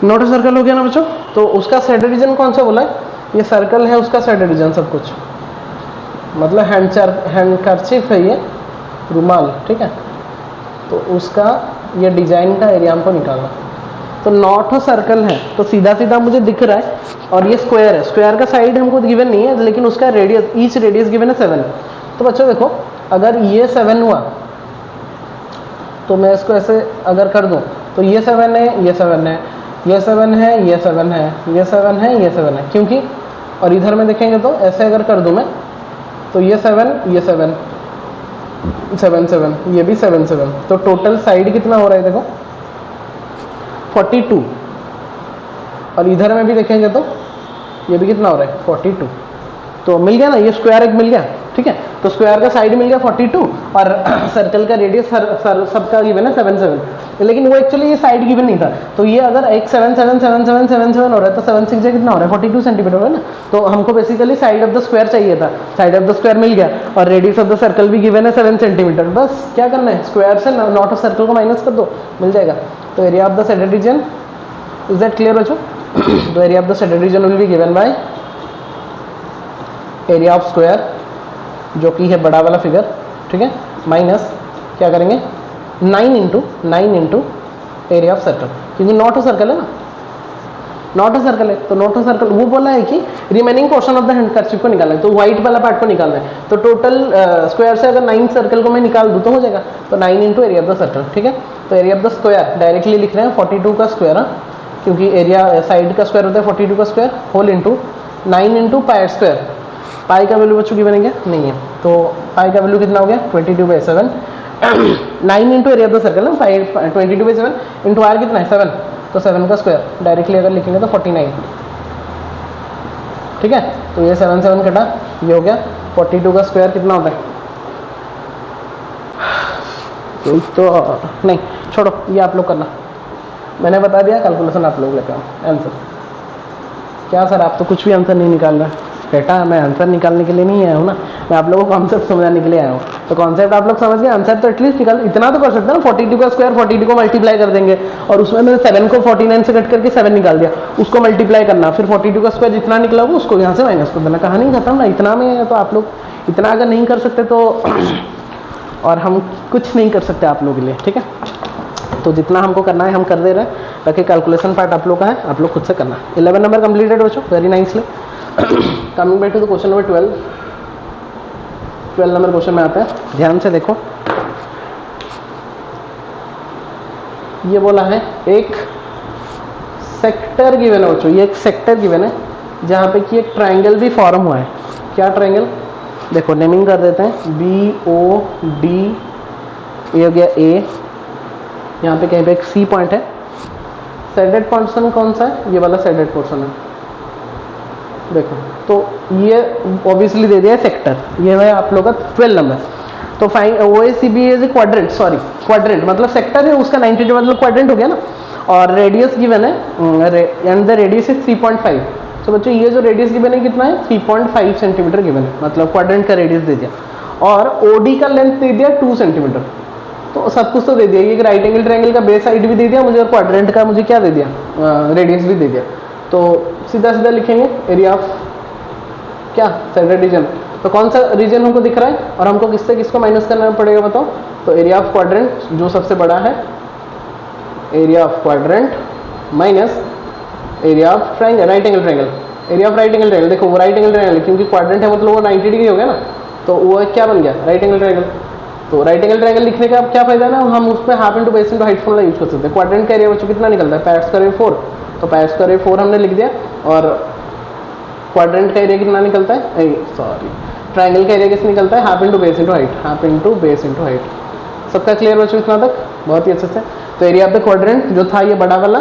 नॉट सर्कल हो गया ना बच्चों। तो उसका साइड रीजन कौन सा बोला है, ये सर्कल है, उसका साइड रीजन सब कुछ, मतलब हैंड कर्चीफ है ये, रुमाल, ठीक है। तो उसका ये डिजाइन का एरिया हमको निकालना। तो नॉट सर्कल है तो सीधा सीधा मुझे दिख रहा है, और ये स्क्वायर है, स्क्वायर का साइड हमको गिवन नहीं है, लेकिन उसका रेडियस, ईच रेडियस गिवन है 7। तो बच्चों देखो अगर ये 7 हुआ तो मैं इसको ऐसे अगर कर दूं तो ये 7 है, ये 7 है, ये 7 है, ये 7 है, ये 7 है, ये 7 है, क्योंकि और इधर में देखेंगे तो ऐसे अगर कर दूं मैं तो ये 7, ये 7 7 7, ये भी 7 7, तो टोटल साइड कितना हो रहा है देखो 42, और इधर में भी देखेंगे तो ये भी कितना हो रहा है 42। तो मिल गया ना, ये स्क्वायर एक मिल गया, ठीक है। तो स्क्वायर का साइड मिल गया 42, और सर्कल का रेडियस सबका गिवन है 7 7, लेकिन वो एक्चुअली ये साइड गिवन नहीं था। तो ये अगर एक 7 7 7 7 7 7 हो रहा है तो 7 6 कितना हो रहा है 42 सेंटीमीटर हो रहा है ना। तो हमको basically side of the square चाहिए था, साइड ऑफ द स्क्वायर मिल गया, और रेडियस ऑफ द सर्कल भी गिवन है 7 सेंटीमीटर। बस क्या करना है, स्क्वायर से नॉट ऑफ सर्कल को माइनस कर दो, मिल जाएगा। तो area of the shaded region, is that clear बच्चों। तो area of the shaded region will be given by area of square, जो कि है बड़ा वाला फिगर, ठीक है, माइनस क्या करेंगे 9 इंटू एरिया ऑफ सर्कल, क्योंकि नॉट ऑफ सर्कल है ना, नॉट ऑफ सर्कल है। तो नॉट ऑफ सर्कल वो बोला है कि remaining portion of the handkerchief को निकालना है, तो व्हाइट वाला पार्ट को निकालना है। तो टोटल स्क्वायर से अगर 9 सर्कल को मैं निकाल दूँ तो हो जाएगा। तो 9 into area of the circle, ठीक है। तो area of the square directly लिख रहे हैं 42 का स्क्वायर, क्योंकि एरिया साइड का स्क्वायर होता है 42 का square, whole into 9 into pi square. Pi का वैल्यू बच्चों की बनेगा नहीं है, तो पाई का वैल्यू कितना हो गया 22/7। 9 into area of the circle है 22/7 इंटू आर कितना है 7, तो 7 का स्क्वायर डायरेक्टली अगर लिखेंगे तो 49, ठीक है। तो ये 7 7 कटा, ये हो गया 42 का स्क्वायर कितना होता है, तो नहीं छोड़ो, ये आप लोग करना, मैंने बता दिया, कैलकुलेशन आप लोग लेकर आओ आंसर। क्या सर आप तो कुछ भी आंसर नहीं निकाल रहे। बेटा मैं आंसर निकालने के लिए नहीं आया हूँ ना, मैं आप लोगों को कॉन्सेप्ट समझाने के लिए आया हूँ। तो कॉन्सेप्ट आप लोग समझ गए, आंसर तो एटलीस्ट निकाल, इतना तो कर सकते हैं ना। 42 का स्क्वायर 42 को मल्टीप्लाई कर देंगे, और उसमें मैंने 7 को 49 से कट करके 7 निकाल दिया, उसको मल्टीप्लाई करना, फिर 42 का स्क्वायर जितना निकला हो उसको यहाँ से माइनस कर देना, कहानी खत्म ना। इतना में तो आप लोग इतना अगर नहीं कर सकते तो और हम कुछ नहीं कर सकते आप लोगों के लिए, ठीक है। तो जितना हमको करना है हम कर दे रहे हैं, बाकी कैलकुलेशन पार्ट आप लोग का है, आप लोग खुद से करना। 11 नंबर कंप्लीटेड बच्चों, very nicely. Coming back to the question number 12। 12 number question में आते हैं, ध्यान से देखो। ये बोला है एक सेक्टर गिवन है बच्चों, ये एक सेक्टर गिवन है जहाँ पे कि एक ट्रायंगल भी फॉर्म हुआ है। क्या ट्रायंगल, देखो नेमिंग कर देते हैं, बी ओ डी, ये हो गया ए, यहाँ पे कहीं पे एक सी पॉइंट है। सेडेड पोर्शन कौन सा है, ये वाला सेडेड पोर्शन है। देखो तो ये ऑब्वियसली दे दिया है सेक्टर, ये है आप लोग का 12 नंबर। तो fine O A C B is a quadrant, sorry quadrant मतलब सेक्टर है उसका 90 डिग्री मतलब क्वाड्रेंट हो गया ना। और रेडियस गिवन है एंड द रेडियस इज 3.5। तो बच्चों ये जो रेडियस गिवन है कितना है, 3.5 सेंटीमीटर गिवन है, मतलब क्वाड्रेंट का रेडियस दे दिया। और ओडी का लेंथ दे दिया 2 सेंटीमीटर। तो सब कुछ तो दे दिया, ये राइट एंगल ट्रायंगल का बेस साइड भी दे दिया मुझे और क्वाड्रेंट का मुझे क्या दे दिया, रेडियस भी दे दिया। तो सीधा सीधा लिखेंगे एरिया ऑफ क्या, सेक्टर रीजन। तो कौन सा रीजन हमको दिख रहा है और हमको किससे किसको माइनस करना पड़ेगा बताओ। तो एरिया ऑफ क्वाड्रेंट जो सबसे बड़ा है, area of quadrant minus area of triangle, right angle triangle, area of right angle triangle. देखो वो राइट एंगल ट्रायंगल क्योंकि क्वाड्रेंट है मतलब वो 90 डिग्री हो गया ना, तो वो क्या बन गया, राइट एंगल ट्रायंगल। तो राइट एंगल ट्रायंगल लिखने का क्या फायदा ना, हम उसमें half into base into height formula use कर सकते हैं। क्वाड्रेंट का एरिया बच्चों कितना निकलता है, पाई स्क्वायर 4, तो पाई स्क्वायर 4 हमने लिख दिया। और क्वाड्रेंट का एरिया कितना निकलता है, सॉरी ट्रायंगल का एरिया कितना निकलता है, half into base into height, half into base into height. सबका क्लियर बच्चों इतना तक, बहुत ही अच्छे से। तो एरिया ऑफ द क्वाड्रेंट जो था ये बड़ा वाला,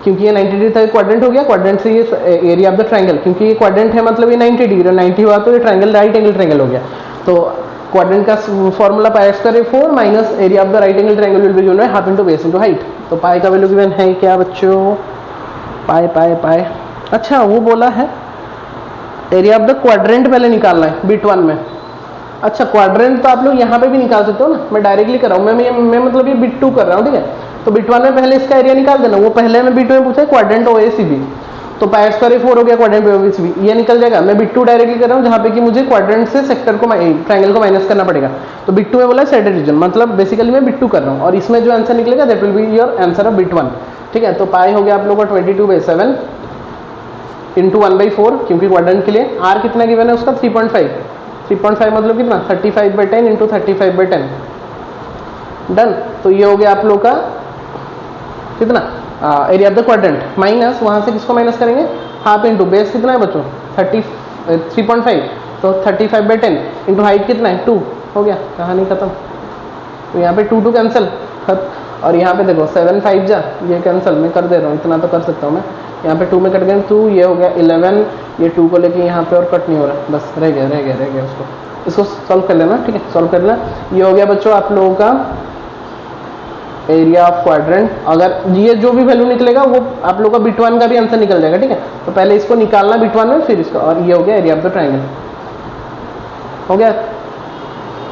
क्योंकि ये 90 डिग्री था क्वाड्रेंट हो गया, क्वाड्रेंट से ये एरिया ऑफ द ट्रायंगल, क्योंकि ये क्वाड्रेंट है मतलब ये 90 डिग्री, 90 हुआ तो ये ट्रायंगल राइट एंगल ट्रायंगल हो गया। तो क्वाड्रेंट का formula pi square 4 minus area of the right angle triangle will be given by half into base into height. तो पाई का वैल्यू गिवन है क्या बच्चों, पाई पाई पाई। अच्छा वो बोला है एरिया ऑफ द क्वाड्रेंट पहले निकालना है बिट 1 में। अच्छा क्वाड्रेंट तो आप लोग यहाँ पे भी निकाल सकते हो ना, मैं डायरेक्टली कर रहा हूँ, मैं मतलब ये बिट 2 कर रहा हूँ, ठीक है। तो बिट 1 में पहले इसका एरिया निकाल देना, वो पहले में बिट 2 में पूछा है quadrant O A C B, तो पाई स्क्वायर 4 हो गया quadrant O A C B, ये निकल जाएगा। मैं बिट 2 डायरेक्टली कर रहा हूँ जहाँ पे कि मुझे क्वाड्रेंट से सेक्टर को ट्रायंगल को माइनस करना पड़ेगा। तो बिट 2 में बोला सेडेड रीजन, मतलब बेसिकली मैं बिट 2 कर रहा हूँ और इसमें जो आंसर निकलेगा that will be your answer of bit 1, ठीक है। तो पाई हो गया आप लोगों का 22/7 इंटू 1/4, क्योंकि क्वाड्रेंट के लिए आर कितना गिवन है उसका 3.5, 3.5 मतलब कितना 35/10 इंटू 35/10, डन। तो ये हो गया आप लोग का कितना area of the quadrant, minus वहाँ से किसको माइनस करेंगे, हाफ इंटू बेस कितना है बच्चों 3.5, तो 35/10 इंटू हाइट कितना है 2, हो गया कहानी खत्म। तो यहाँ पे 2 कैंसिल, और यहाँ पे देखो 7 5 जा, ये कैंसिल मैं कर दे रहा हूँ, इतना तो कर सकता हूँ मैं। यहाँ पे 2 में कट गए 2, ये हो गया 11, ये 2 को लेके यहाँ पे और कट नहीं हो रहा, बस रह गया इसको सॉल्व कर लेना, ठीक है, सॉल्व कर लेना। ये हो गया बच्चों आप लोगों का एरिया ऑफ क्वाड्रेंट। अगर ये जो भी वैल्यू निकलेगा वो आप लोगों का बिट 1 का भी आंसर निकल जाएगा, ठीक है। तो पहले इसको निकालना बिट 1 में, फिर इसका, और ये हो गया एरिया ऑफ द ट्रायंगल, हो गया।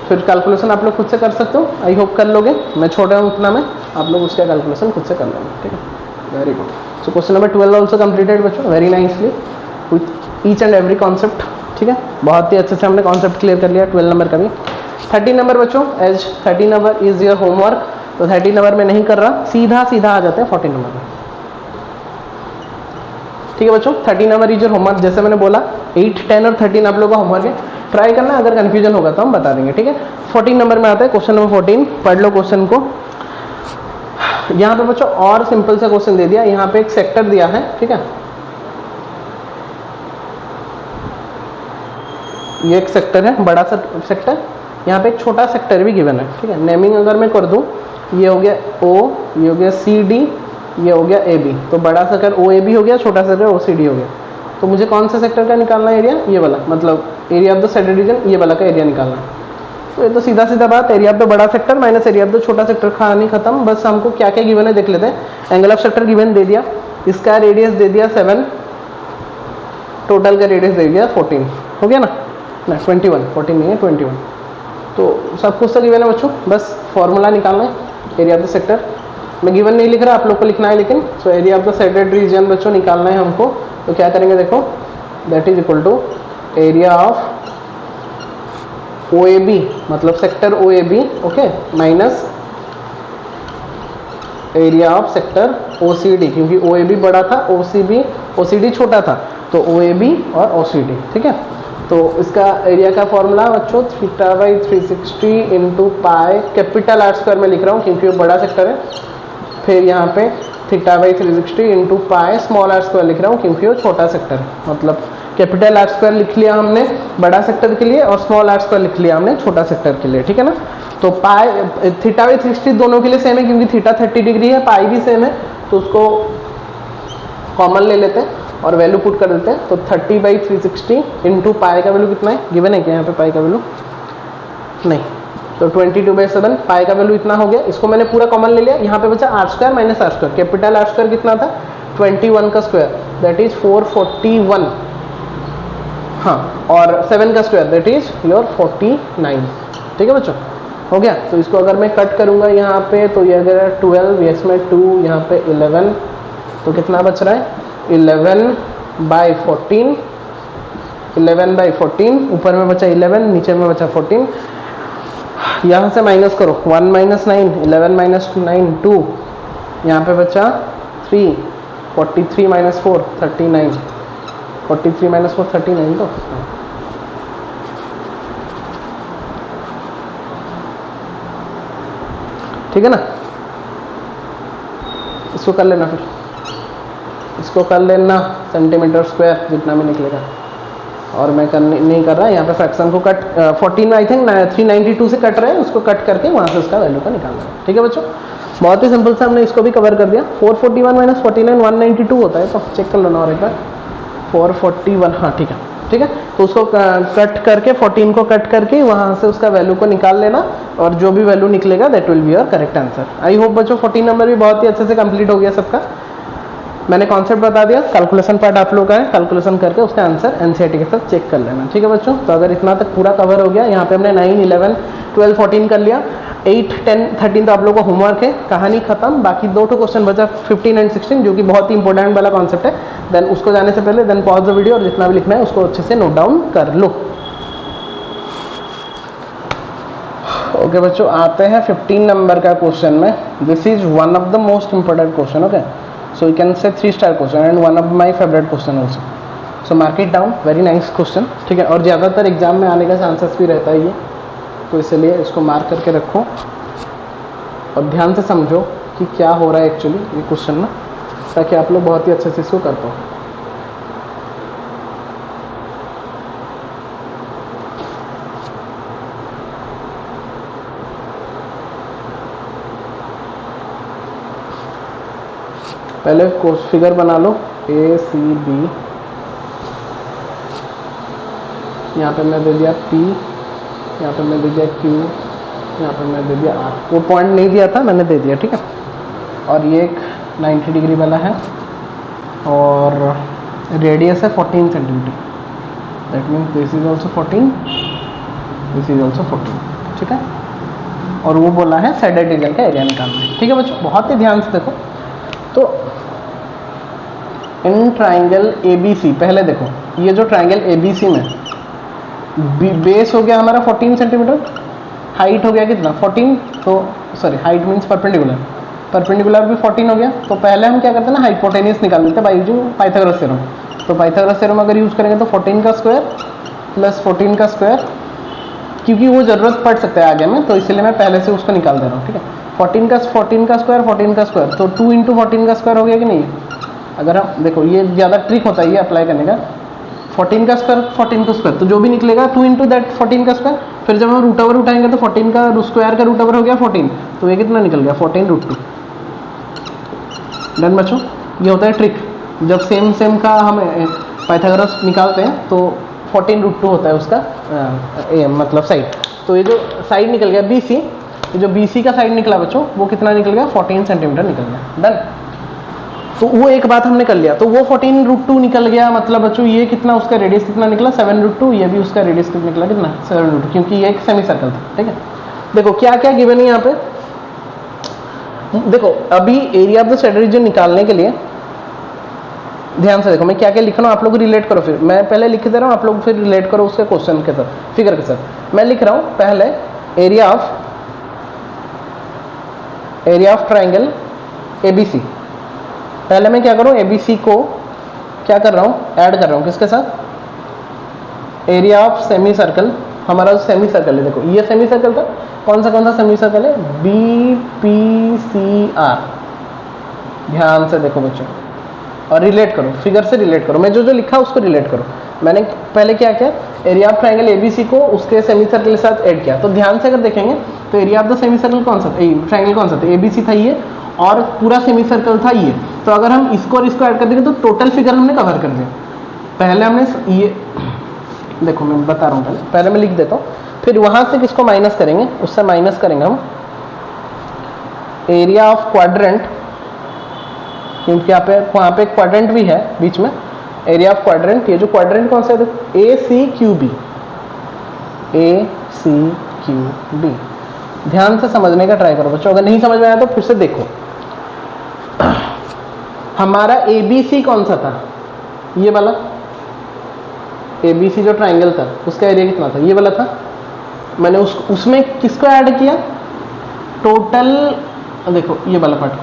फिर कैलकुलेशन आप लोग खुद से कर सकते हो, आई होप कर लोगे, मैं छोटा हूँ उतना में, आप लोग उसका कैलकुलेशन खुद से कर लेना, ठीक है। Very good. So question number 12 also completed बच्चों, very nicely with each and every concept, ठीक है। बहुत ही अच्छे से हमने कॉन्सेप्ट क्लियर कर लिया 12 नंबर का भी। 13 नंबर बच्चों, as 13 number is your homework, तो 13 नंबर में नहीं कर रहा, सीधा आ जाते हैं 14 नंबर में, ठीक है बच्चों। 13 नंबर इज योर होमवर्क, जैसे मैंने बोला 8, 10 और 13 आप लोगों का होमवर्क है, ट्राई करना, अगर कंफ्यूजन होगा तो हम बता देंगे, ठीक है। 14 नंबर में आता है क्वेश्चन नंबर 14, पढ़ लो क्वेश्चन को। यहाँ पे बच्चों और सिंपल सा क्वेश्चन दे दिया, यहाँ पे एक सेक्टर दिया है, ठीक है, ये एक सेक्टर है, बड़ा सा सेक्टर, यहाँ पे एक छोटा सेक्टर भी गिवन है, ठीक है। नेमिंग अगर मैं कर दूं, ये हो गया O, ये हो गया CD, ये हो गया AB, तो बड़ा सेक्टर OAB हो गया, छोटा सेक्टर OCD हो गया। तो मुझे कौन सा सेक्टर का निकालना है एरिया, ये वाला, मतलब area of the sector region, ये वाला का एरिया निकालना है। तो ये तो सीधा बात, एरिया ऑफ द बड़ा sector minus area of the छोटा सेक्टर, कहानी खत्म। बस हमको क्या क्या गिवन है देख लेते हैं। एंगल ऑफ सेक्टर गिवन दे दिया, इसका रेडियस दे दिया 7, टोटल का रेडियस दे दिया 14, हो गया ना 21, 14 नहीं है 21। तो सब कुछ तो गिवन है बच्चों, बस फॉर्मूला निकालना है एरिया ऑफ द सेक्टर। मैं गिवन नहीं लिख रहा, आप लोग को लिखना है, लेकिन so area of the shaded region बच्चों निकालना है हमको। तो क्या करेंगे देखो, that is equal to area of OAB, मतलब sector OAB, okay, minus area of sector OCD, क्योंकि OAB बड़ा था, OCD छोटा था, तो OAB और OCD, ठीक है। तो इसका एरिया का फॉर्मूला बच्चों theta by 360 into pi, capital r square में लिख रहा हूँ क्योंकि वो बड़ा सेक्टर है, फिर यहाँ पे theta by 360 into pi small r square लिख रहा हूँ क्योंकि वो छोटा सेक्टर है। मतलब कैपिटल आर स्क्वायर लिख लिया हमने बड़ा सेक्टर के लिए और स्मॉल आर स्क्वायर लिख लिया हमने छोटा सेक्टर के लिए, ठीक है ना। तो पाई थीटा बाई 360 दोनों के लिए सेम है क्योंकि थीटा 30 डिग्री है, पाई भी सेम है, तो उसको कॉमन ले लेते हैं और वैल्यू पुट कर देते हैं। तो 30 बाई 360 इंटू पाई का वैल्यू कितना है, गिवन है क्या यहाँ पे पाई का वैल्यू, नहीं, तो 22/7 पाई का वैल्यू इतना हो गया। इसको मैंने पूरा कॉमन ले लिया, यहाँ पे बचा r square minus r square. Capital r square कितना था 21 का स्क्वायर दैट इज 441, हाँ, और 7 का स्क्वायर दैट इज योर 49, ठीक है बच्चों, हो गया। तो इसको अगर मैं कट करूंगा यहाँ पे तो ये अगर 12 यस में 2 यहाँ पे 11, तो कितना बच रहा है 11/14, 11/14, ऊपर में बचा 11, नीचे में बचा 14, यहाँ से माइनस करो 1 माइनस 9, 11 माइनस 9 2, यहाँ पे बचा 3, 43 माइनस 4 39, 43 माइनस 4 39, तो ठीक है ना। इसको कर लेना, फिर इसको कर लेना सेंटीमीटर स्क्वायर जितना भी निकलेगा, और मैं नहीं कर रहा यहाँ पे फ्रैक्शन को कट 14 में आई थिंक 392 से कट रहे हैं, उसको कट करके वहाँ से उसका वैल्यू को निकाल रहे हैं, ठीक है बच्चों। बहुत ही सिंपल से हमने इसको भी कवर कर दिया। 441 माइनस 49 192 होता है, तो चेक कर लेना और एक बार 441, हाँ ठीक है, ठीक है। तो उसको कट करके 14 को कट करके वहाँ से उसका वैल्यू को निकाल लेना, और जो भी वैल्यू निकलेगा that will be your correct answer. I hope बच्चों 14 नंबर भी बहुत ही अच्छे से कंप्लीट हो गया सबका। मैंने कॉन्सेप्ट बता दिया, कैलकुलेशन पार्ट आप लोग का है, कैलकुलेशन करके उसका आंसर एनसीईआरटी के साथ चेक कर लेना, ठीक है बच्चों। तो अगर इतना तक पूरा कवर हो गया, यहाँ पे हमने 9, 11, 12, 14 कर लिया, 8, 10, 13 तो आप लोगों का होमवर्क है, कहानी खत्म। बाकी 2 क्वेश्चन बचा 15 एंड 16 जो कि बहुत ही इंपॉर्टेंट वाला कॉन्सेप्ट है। देन उसको जाने से पहले देन पॉज द वीडियो और जितना भी लिखना है उसको अच्छे से नोट डाउन कर लो। ओके बच्चों, आते हैं 15 नंबर का क्वेश्चन में। This is one of the most important question, okay, so you can say 3-star question and one of my favorite question also, so mark it down, very nice question, ठीक है। और ज़्यादातर exam में आने का chances भी रहता है ये, तो इसलिए इसको मार्क करके रखो और ध्यान से समझो कि क्या हो रहा है एक्चुअली ये क्वेश्चन में, ताकि आप लोग बहुत ही अच्छे से इसको कर पाओ। पहले फिगर बना लो ए सी बी, यहाँ पे मैं दे दिया P, यहाँ पे मैं दे दिया Q, यहाँ पे मैं दे दिया R। वो पॉइंट नहीं दिया था, मैंने दे दिया, ठीक है। और ये एक 90 डिग्री वाला है और रेडियस है 14 centimetre, that means this is also 14, this is also 14, ठीक है। और वो बोला है साइडेड रीजन का एरिया निकालना है, ठीक है बच्चों। बहुत ही ध्यान से देखो, तो इन ट्राइंगल ABC, पहले देखो ये जो ट्राइंगल ABC में बेस हो गया हमारा 14 सेंटीमीटर, हाइट हो गया कितना 14, तो sorry height means perpendicular, perpendicular भी 14 हो गया। तो पहले हम क्या करते हैं ना, हाइपोटेनियस निकाल लेते हैं बाई जो पाइथागोरस थ्योरम। तो पाइथागोरस थ्योरम अगर यूज़ करेंगे तो 14 का स्क्वायर प्लस 14 का स्क्वायर, क्योंकि वो ज़रूरत पड़ सकता है आगे में, तो इसलिए मैं पहले से उसको निकाल दे रहा हूँ, ठीक है। 14 का स्क्वायर 14 का स्क्वायर, तो 2 इंटू 14 का स्क्वायर हो गया कि नहीं। अगर हम देखो ये ज़्यादा ट्रिक होता है ये अप्लाई करने का, 14 का स्क्वायर 14 का स्क्वायर, तो जो भी निकलेगा 2 इंटू दैट 14 का स्क्वायर। फिर जब हम रूट ओवर उठाएंगे तो 14 का स्क्वायर का रूट ओवर हो गया 14, तो ये कितना निकल गया 14√2। डन बच्चों, ये होता है ट्रिक। जब सेम का हम पाइथागोरस निकालते हैं तो 14√2 होता है उसका मतलब साइड। तो ये जो साइड निकल गया BC, ये जो BC का साइड निकला बच्चों वो कितना निकल गया 14 सेंटीमीटर निकल गया। डन, तो वो एक बात हमने कर लिया, तो वो 14√2 निकल गया। मतलब बच्चों ये कितना उसका रेडियस कितना निकला 7√2, ये भी उसका रेडियस कितना निकला कितना 7√2, क्योंकि ये एक सेमी सर्कल था, ठीक है। देखो क्या क्या गिवन है यहाँ पे, देखो अभी area of the side region निकालने के लिए ध्यान से देखो मैं क्या क्या लिख रहा हूँ, आप लोग रिलेट करो। फिर मैं पहले लिख दे रहा हूँ, आप लोग फिर रिलेट करो उसके क्वेश्चन के साथ, फिगर के साथ। मैं लिख रहा हूँ पहले एरिया ऑफ ट्राइंगल ABC। पहले मैं क्या करूं ABC को क्या कर रहा हूं, ऐड कर रहा हूं किसके साथ, एरिया ऑफ सेमी सर्कल, हमारा सेमी सर्कल है, देखो ये सेमी सर्कल था, कौन सा सेमी सर्कल है, BPCR। ध्यान से देखो बच्चों और रिलेट करो, फिगर से रिलेट करो, मैं जो जो लिखा उसको रिलेट करो। मैंने पहले क्या किया, एरिया ऑफ ट्राइंगल ABC को उसके सेमी सर्कल के साथ ऐड किया, तो ध्यान से अगर देखेंगे तो area of the semi circle कौन सा था, ट्राइंगल कौन सा था, ABC था ये, और पूरा सेमी सर्कल था ये। तो अगर हम इसको और इसको ऐड कर देंगे तो टोटल फिगर हमने कवर कर दिया। पहले हमने ये देखो, मैं बता रहा हूँ, पहले मैं लिख देता हूँ, फिर वहां से किसको माइनस करेंगे, उससे माइनस करेंगे हम एरिया ऑफ क्वाड्रेंट, क्योंकि यहाँ पे वहाँ पे क्वाड्रेंट भी है बीच में, एरिया ऑफ क्वाड्रेंट, ये जो क्वाड्रेंट कौन सा है, ACQB, ACQB। ध्यान से समझने का ट्राई करो बच्चों, अगर नहीं समझ में आया तो फिर से देखो। हमारा ABC कौन सा था, ये वाला ABC जो ट्राइंगल था उसका एरिया कितना था, ये वाला था। मैंने उसमें किसको ऐड किया, टोटल, देखो ये वाला पार्ट को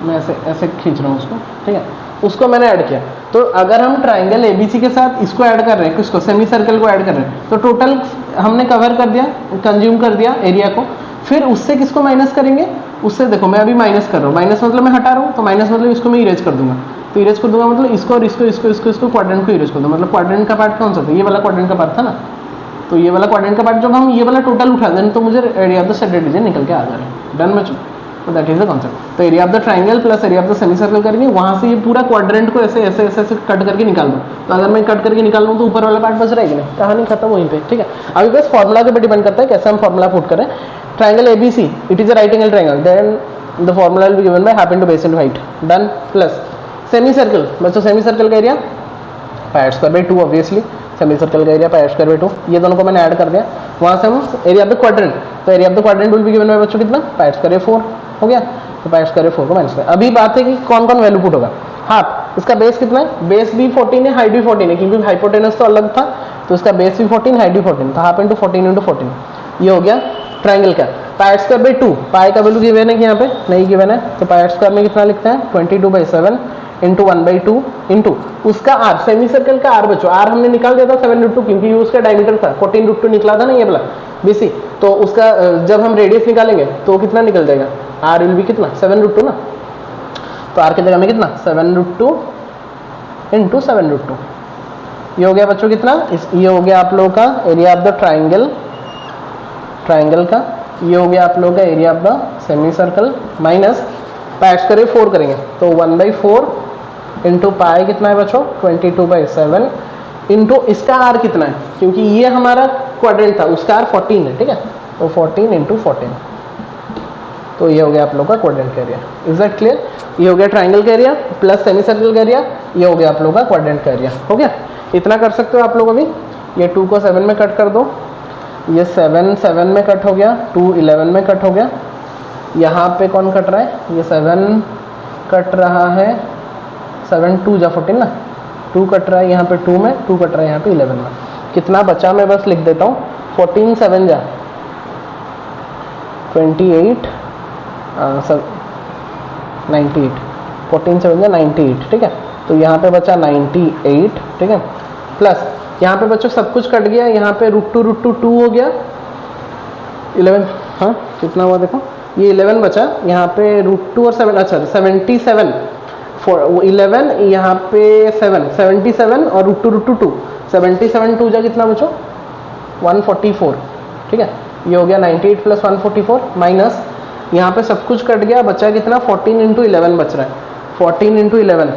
मैं ऐसे ऐसे खींच रहा हूँ उसको, ठीक है, उसको मैंने ऐड किया। तो अगर हम ट्राइंगल ABC के साथ इसको ऐड कर रहे हैं, किसको, सेमी सर्कल को ऐड कर रहे हैं, तो टोटल हमने कवर कर दिया, कंज्यूम कर दिया एरिया को। फिर उससे किसको माइनस करेंगे, उससे देखो मैं अभी माइनस कर रहा हूँ, माइनस मतलब मैं हटा रहा हूँ, तो माइनस मतलब इसको मैं इरेज कर दूंगा, तो इरेज कर दूंगा मतलब इसको और इसको क्वाड्रेंट को इरेज कर दूंगा, मतलब क्वाड्रेंट का पार्ट कौन सा था, ये वाला क्वाड्रेंट का पार्ट था ना। तो ये वाला क्वाड्रेंट का पार्ट जब हम ये वाला टोटल उठा दें तो मुझे area of the shaded region निकल के आ जा रहा है। डन बच्चों, तो दैट इज द कॉन्सेप्ट। तो area of the triangle plus area of the semicircle करेंगे, वहां से ये पूरा क्वाड्रेंट को ऐसे ऐसे ऐसे ऐसे कट करके निकाल दो। तो अगर मैं कट करके निकाल लूँ तो ऊपर वाला पार्ट बच रहेगा नहीं, कहानी खत्म वहीं पे, ठीक है। अभी बस फॉर्मुला के ऊपर डिपेंड करता है कैसे हम फॉर्मुला पुट करें। Triangle ABC, it is a right angle triangle, then the formula will be given by half into base into height. Done. Plus semi circle, बच्चों सेमी सर्कल का area pi square by 2, obviously semicircle का area pi square by 2, ये दोनों को मैंने add कर दिया। वहां से हम एरिया ऑफ द क्वाड्रेंट, तो area of the quadrant will be given bye बच्चों कितना, पाई स्क्वायर 4 हो गया, तो पाई स्क्वायर 4 को माइनस कर। अभी बात है कि कौन कौन वैल्यू पुट होगा। हाफ, इसका बेस कितना है, बेस भी 14 है, हाइट भी 14 है, क्योंकि हाइपोटेनस तो अलग था, तो इसका बेस भी 14, हाइट भी 14, तो हाफ इंटू 14 इंटू 14, ये हो गया ट्राइंगल का। पाई स्क्वायर बाई 2, पाई का वैल्यू गिवन है कि यहाँ पे नहीं गिवन है, तो पाई स्क्वायर में कितना लिखते हैं, 22/7 इंटू 1/2 इंटू उसका आर, सेमी सर्कल का आर बच्चों, आर हमने निकाल दिया था 7√2, क्योंकि ये उसका डायमीटर था, 14√2 निकला था ना ये वाला BC, तो उसका जब हम रेडियस निकालेंगे तो कितना निकल जाएगा, आर विल बी कितना 7√2 ना, तो आर की जगह में कितना 7√2 इंटू 7√2, ये हो गया बच्चों कितना, ये हो गया आप लोगों का एरिया ऑफ द ट्राइंगल का, ये हो गया आप लोगों का area of the semi circle, minus pi square 4 करेंगे तो 1/4 इंटू पाई कितना है बच्चों 22/7 इंटू इसका आर कितना है, क्योंकि ये हमारा क्वाड्रेंट था, उसका आर 14 है, ठीक है, तो 14 इंटू 14, तो ये हो गया आप लोग का क्वाड्रेंट का एरिया। Is that clear. ये हो गया ट्राइंगल का एरिया प्लस सेमी सर्कल का एरिया, ये हो गया आप लोग का क्वाड्रेंट का एरिया। हो गया, इतना कर सकते हो आप लोग। अभी ये 2 को 7 में कट कर दो, ये 7 में कट हो गया, 2 11 में कट हो गया, यहाँ पे कौन कट रहा है, ये 7 कट रहा है, 7 2 जा 14 ना, 2 कट रहा है यहाँ पे 2 में, 2 कट रहा है यहाँ पे 11 में, कितना बचा मैं बस लिख देता हूँ, 14 7 जा 28 98, 14 7 जा 98, ठीक है, तो यहाँ पे बचा 98, ठीक है, प्लस यहाँ पे बच्चों सब कुछ कट गया, यहाँ पे √2 2 हो गया, 11, हाँ कितना हुआ देखो, ये 11 बचा, यहाँ पे √2 और 7, अच्छा 77 11 यहाँ पे 7 77 और √2 2 77 2 जा कितना बचो 144, ठीक है, ये हो गया 98 प्लस 144 माइनस यहाँ पे सब कुछ कट गया, बचा कितना 14 इंटू 11 बच रहा है, 14 इंटू 11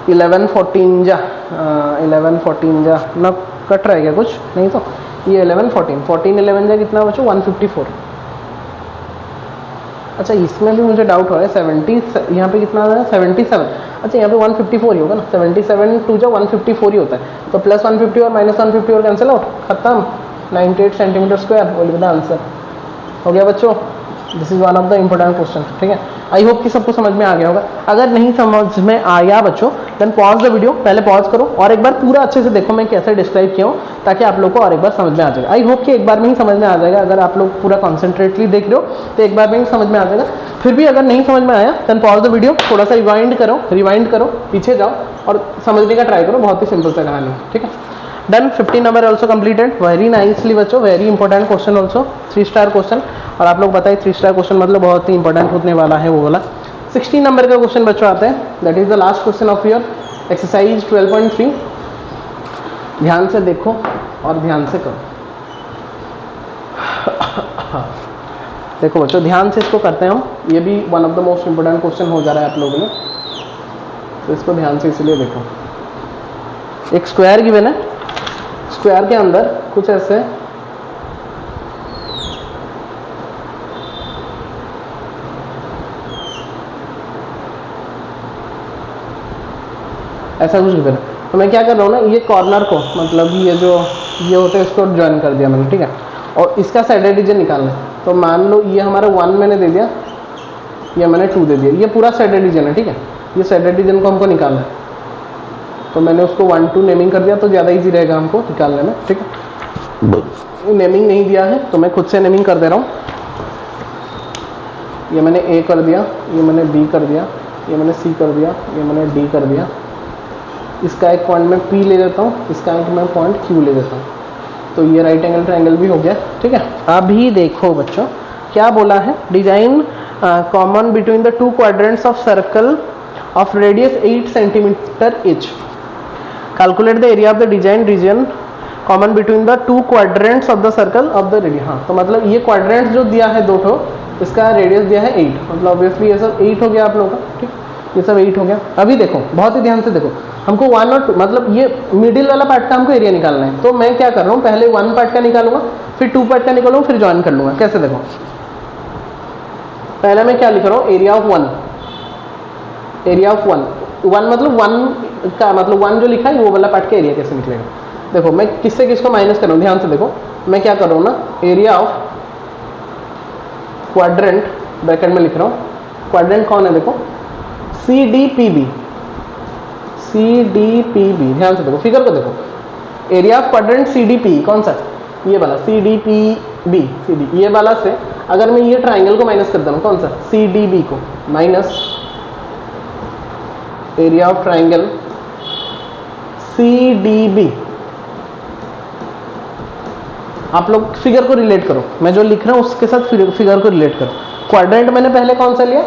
11 14 जा 11 14 जा ना कट रहा है क्या कुछ नहीं, तो ये 11 14 14 11 जा कितना बचो 154। अच्छा इसमें भी मुझे डाउट हो रहा है, 70 यहाँ पे कितना है 77, अच्छा यहाँ पे 154 ही होगा ना, 77 2 जा 154 ही होता है, तो प्लस 150 और माइनस 150 और कैंसिल आउट, खत्म, 98 centimetre square will be the answer. हो गया बच्चों, this is one of the important question, ठीक है। आई होप कि सबको समझ में आ गया होगा। अगर नहीं समझ में आया बच्चों देन पॉज द वीडियो, पहले पॉज करो और एक बार पूरा अच्छे से देखो मैं कैसे डिस्क्राइब किया हूँ, ताकि आप लोग को और एक बार समझ में आ जाएगा। आई होप कि एक बार में ही समझ में आ जाएगा, अगर आप लोग पूरा कॉन्सेंट्रेटली देख रहे हो तो एक बार में ही समझ में आ जाएगा। फिर भी अगर नहीं समझ में आया देन पॉज द वीडियो, थोड़ा सा रिवाइंड करो, पीछे जाओ और समझने का ट्राई करो, बहुत ही सिंपल सा कहानी है, ठीक है। Done, 15 number also completed, very nicely बच्चों, very important question also, 3 star question. और आप लोग बताइए 3 स्टार क्वेश्चन मतलब बहुत ही इंपॉर्टेंट होने वाला है वो वाला। 16 नंबर का क्वेश्चन बच्चों आते हैं, that is the last question of your exercise 12.3। ध्यान से देखो और ध्यान से करो। देखो बच्चों ध्यान से इसको करते हैं हम, ये भी one of the most important question हो जा रहा है आप लोगों ने, तो इसको ध्यान से इसलिए देखो। एक स्क्वायर गिवन है, स्क्वायर के अंदर कुछ ऐसे ऐसा कुछ गिवन है, तो मैं क्या कर रहा हूँ ना, ये कॉर्नर को मतलब ये जो ये होते हैं इसको ज्वाइन कर दिया मैंने, ठीक है, और इसका साइड रीजन निकालना है। तो मान लो ये हमारा 1 मैंने दे दिया, ये मैंने 2 दे दिया, ये पूरा साइड रीजन है, ठीक है, ये साइड रीजन को हमको निकालना है। तो मैंने उसको 1 2 नेमिंग कर दिया, तो ज़्यादा इजी रहेगा हमको निकालने में, ठीक है। नेमिंग नहीं दिया है तो मैं खुद से नेमिंग कर दे रहा हूँ। ये मैंने ए कर दिया, ये मैंने बी कर दिया, ये मैंने सी कर दिया, ये मैंने डी कर दिया। इसका एक पॉइंट मैं पी ले लेता हूँ, इसका एक मैं पॉइंट क्यू ले लेता हूँ। तो ये राइट एंगल ट्रायंगल भी हो गया, ठीक है। अभी देखो बच्चों क्या बोला है, design common between the 2 quadrants of circle of radius 8 centimetre each, calculate the area of the design region common between the 2 quadrants of the circle of the radius. हाँ, तो मतलब ये क्वाड्रेंट्स जो दिया है 2 ठो, इसका रेडियस दिया है 8, मतलब ऑब्वियसली ये सब 8 हो गया आप लोगों का, ठीक, ये सब 8 हो गया। अभी देखो बहुत ही ध्यान से देखो, हमको 1 और 2 मतलब ये मिडिल वाला पार्ट का हमको एरिया निकालना है। तो मैं क्या कर रहा हूँ, पहले 1 पार्ट का निकालूंगा, फिर 2 पार्ट का निकालूंगा, फिर ज्वाइन कर लूंगा। कैसे देखो, पहले मैं क्या लिख रहा हूँ, एरिया ऑफ 1, एरिया ऑफ 1 मतलब 1 का मतलब 1 जो लिखा है वो वाला पार्ट का एरिया कैसे निकलेगा। देखो मैं किससे किसको माइनस कर रहा हूँ, ध्यान से देखो। मैं क्या कर रहा हूँ ना, एरिया ऑफ क्वाड्रेंट ब्रैकेट में लिख रहा हूँ, क्वाड्रेंट कौन है देखो, C D P B, C D P B, ध्यान से देखो फिगर को देखो। Area of quadrant C D P कौन सा, ये वाला C D P B, C D, ये वाला से अगर मैं ये ट्राइंगल को माइनस कर दूँ, कौन सा, सी डी बी को, minus area of triangle C D B. आप लोग फिगर को रिलेट करो, मैं जो लिख रहा हूं उसके साथ फिगर को रिलेट करो। क्वाड्रेंट मैंने पहले कौन सा लिया,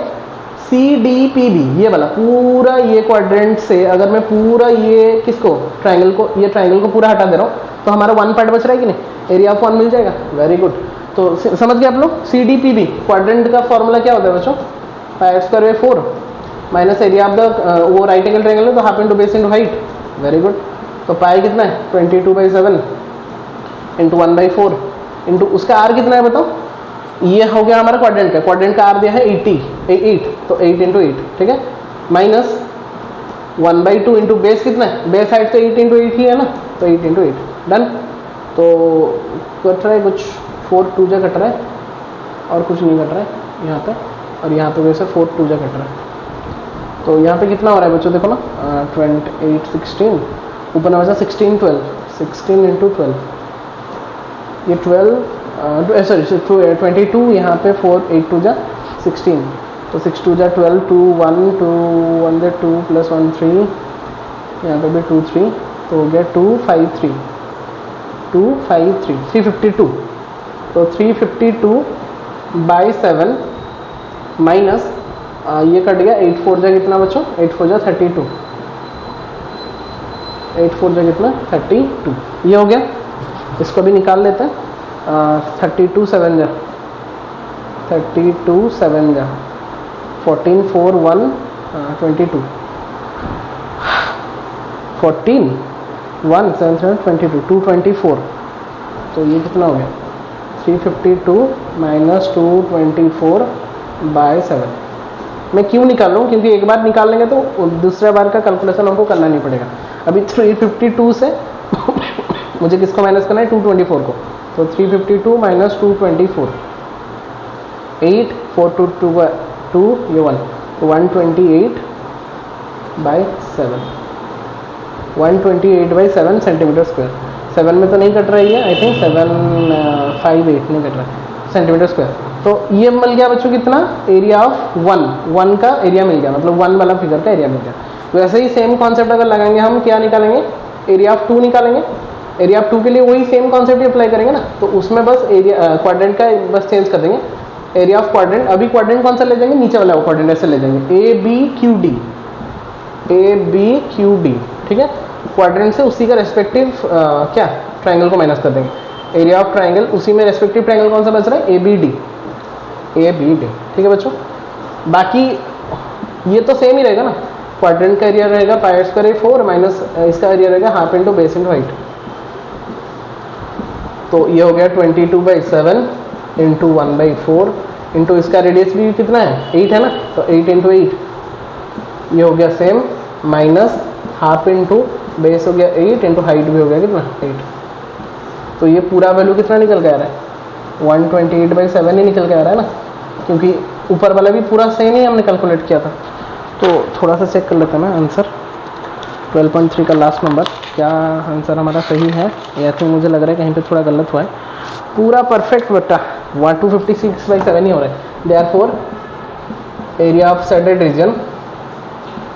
सी डी पी बी, ये वाला पूरा, ये क्वाड्रेंट से अगर मैं पूरा ये किसको, ट्राइंगल को, ये ट्राइंगल को पूरा हटा दे रहा हूँ तो हमारा 1 पार्ट बच रहा है कि नहीं, एरिया ऑफ 1 मिल जाएगा। वेरी गुड, तो समझ गए आप लोग। C D P B quadrant का फॉर्मूला क्या होता है बच्चों, pi square by 4 minus area of the, वो राइट एंगल ट्राइंगल है तो half into base into height. Very good, तो पाई कितना है 22/7 इंटू 1/4 इंटू उसका आर कितना है बताओ, ये हो गया हमारा क्वाड्रेंट का, क्वाड्रेंट का आर दिया है 80, 8, तो 8 इंटू 8, ठीक है, माइनस 1/2 इंटू बेस कितना है, बेस हाइट तो 8 इंटू 8 ही है ना, तो 8 इंटू 8, डन। तो कट रहा है कुछ 4 2 जा कट रहा है और कुछ नहीं कट रहा है यहाँ पे, और यहाँ पे वैसे 4 2 जा कट रहा है। तो यहाँ पे कितना हो रहा है बच्चों देखो ना, 28 16, ऊपर में 16 12, 16 इंटू 12, ये 12 सॉरी 22, यहाँ पे 4 8 2 जा 16, तो 6 2 जा 12, 2 1 2 1 जा 2 प्लस 1 3, यहाँ पे भी 2 3, तो हो गया 2 5 3 2 5 3 352, तो 352/7 माइनस ये कट गया 8 4 जा कितना बच्चों, 8 4 जा 32, 8 4 जा कितना 32, ये हो गया। इसको भी निकाल लेते हैं, 32 7 जा 32 7 जा 14 4 1 22, 14 1 7 7 22 224, तो ये कितना हो गया 352 माइनस 224/7। मैं क्यों निकाल रहा हूँ, क्योंकि एक बार निकाल लेंगे तो दूसरा बार का कैलकुलेशन हमको करना नहीं पड़ेगा। अभी 352 से मुझे किसको माइनस करना है, 224 को, तो 352 माइनस 224, 8 4 2 2 2 ये 1, तो 128/7, 128/7 सेंटीमीटर स्क्वायर। 7 में तो नहीं कट रही है, आई थिंक 758 नहीं कट रहा है सेंटीमीटर स्क्वायर। तो ये मिल गया बच्चों कितना, एरिया ऑफ 1 का एरिया मिल गया, मतलब 1 वाला फिगर का एरिया मिल गया। वैसे ही सेम कॉन्सेप्ट अगर लगाएंगे हम, क्या निकालेंगे, एरिया ऑफ 2 निकालेंगे, एरिया ऑफ 2 के लिए वही सेम कॉन्सेप्ट ही अप्लाई करेंगे ना, तो उसमें बस एरिया क्वाड्रेंट का बस चेंज कर देंगे। एरिया ऑफ क्वाड्रेंट, अभी क्वाड्रेंट कौन सा ले जाएंगे, नीचे वाला क्वाड्रेंट ऐसे ले जाएंगे, A B Q D, A B Q D, ठीक है। क्वाड्रेंट से उसी का रेस्पेक्टिव क्या ट्राइंगल को माइनस कर देंगे, एरिया ऑफ ट्राइंगल, उसी में रेस्पेक्टिव ट्राइंगल कौन सा बच रहा है, A B D, A B D, ठीक है बच्चों। बाकी ये तो सेम ही रहेगा ना, क्वाड्रेंट का एरिया रहेगा पाई स्क्वायर 4 माइनस इसका एरिया रहेगा half into base into height, तो ये हो गया 22/7 इंटू 1/4 इंटू इसका रेडियस भी कितना है 8 है ना, तो 8 इंटू 8 ये हो गया same, minus half into base हो गया 8 इंटू हाइट भी हो गया कितना 8, तो ये पूरा वैल्यू कितना निकल के आ रहा है 128/7 ही निकल के आ रहा है ना, क्योंकि ऊपर वाला भी पूरा सेम ही हमने कैलकुलेट किया था। तो थोड़ा सा चेक कर लेते हैं ना आंसर 12.3 का लास्ट नंबर, क्या आंसर हमारा सही है या फिर मुझे लग रहा है कहीं पे थोड़ा गलत हुआ है। पूरा परफेक्ट बेटा 256/7 ही हो रहा है। Therefore area of shaded reason,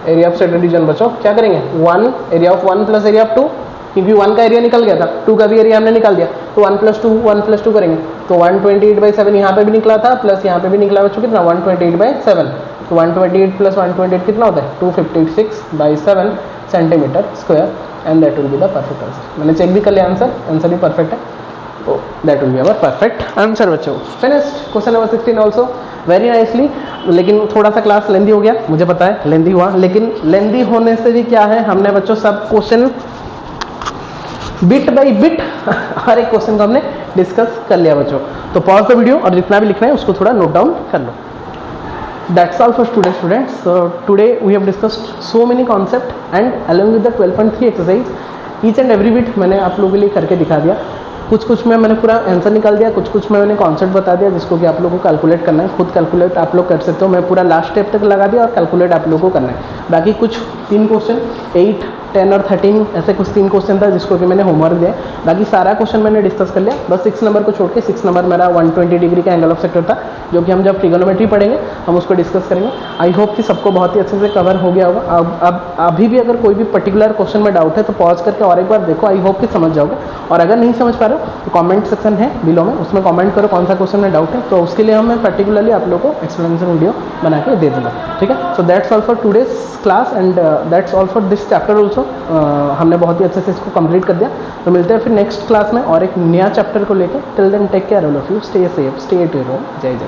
area of shaded reason बच्चों क्या करेंगे 1 area of 1 plus area of 2, क्योंकि 1 का एरिया निकल गया था, 2 का भी एरिया हमने निकाल दिया, तो 1 + 2 करेंगे, तो 128/7 यहाँ पे भी निकला था प्लस यहाँ पे भी निकला बच्चों कितना 128/7, तो 128 + 128 कितना होता है 256/7 centimetre square, and that will be the perfect answer. मैंने चेक भी कर लिया आंसर, आंसर भी परफेक्ट है, तो that will be our perfect answer बच्चों। Finished question number 16 also very nicely. लेकिन थोड़ा सा क्लास लेंदी हो गया, मुझे पता है लेंदी हुआ, लेकिन लेंदी होने से भी क्या है, हमने बच्चों सब क्वेश्चन बिट बाई बिट हर एक क्वेश्चन को हमने डिस्कस कर लिया बच्चों। तो पॉज द वीडियो और जितना भी लिखना है उसको थोड़ा नोट डाउन कर लो। That's all for today students. So today we have discussed so many concepts and along with the 12.3 exercise each and every bit मैंने आप लोगों के लिए करके दिखा दिया। कुछ में मैंने पूरा आंसर निकाल दिया, कुछ में मैंने कॉन्सेप्ट बता दिया जिसको कि आप लोगों को कैलकुलेट करना है। खुद कैलकुलेट आप लोग कर सकते हो, मैं पूरा लास्ट स्टेप तक लगा दिया और कैलकुलेट आप लोगों को करना है। बाकी कुछ 3 क्वेश्चन 8, 10 और 13 ऐसे कुछ 3 क्वेश्चन था जिसको कि मैंने होमवर्क दिया। बाकी सारा क्वेश्चन मैंने डिस्कस कर लिया, बस 6 नंबर को छोड़ के। 6 नंबर मेरा 120 डिग्री का एंगल ऑफ सेक्टर था, जो कि हम जब ट्रिगोनोमेट्री पढ़ेंगे हम उसको डिस्कस करेंगे। आई होप कि सबको बहुत ही अच्छे से कवर हो गया होगा। अब अभी भी अगर कोई भी पर्टिकुलर क्वेश्चन में डाउट है तो पॉज करके और एक बार देखो, आई होप कि समझ जाओगे। और अगर नहीं समझ पा रहे हो तो कमेंट सेक्शन है बिलो में, उसमें कमेंट करो कौन सा क्वेश्चन में डाउट है, तो उसके लिए मैं पर्टिकुलरली आप लोगों को एक्सप्लेनेशन वीडियो बना के दे दूँगा, ठीक है। So that's all for today's class and that's all for this chapter also. हमने बहुत ही अच्छे से इसको कंप्लीट कर दिया। तो मिलते हैं फिर नेक्स्ट क्लास में और एक नया चैप्टर को लेकर। Till then take care all of you, stay safe, stay at your home. जय जय।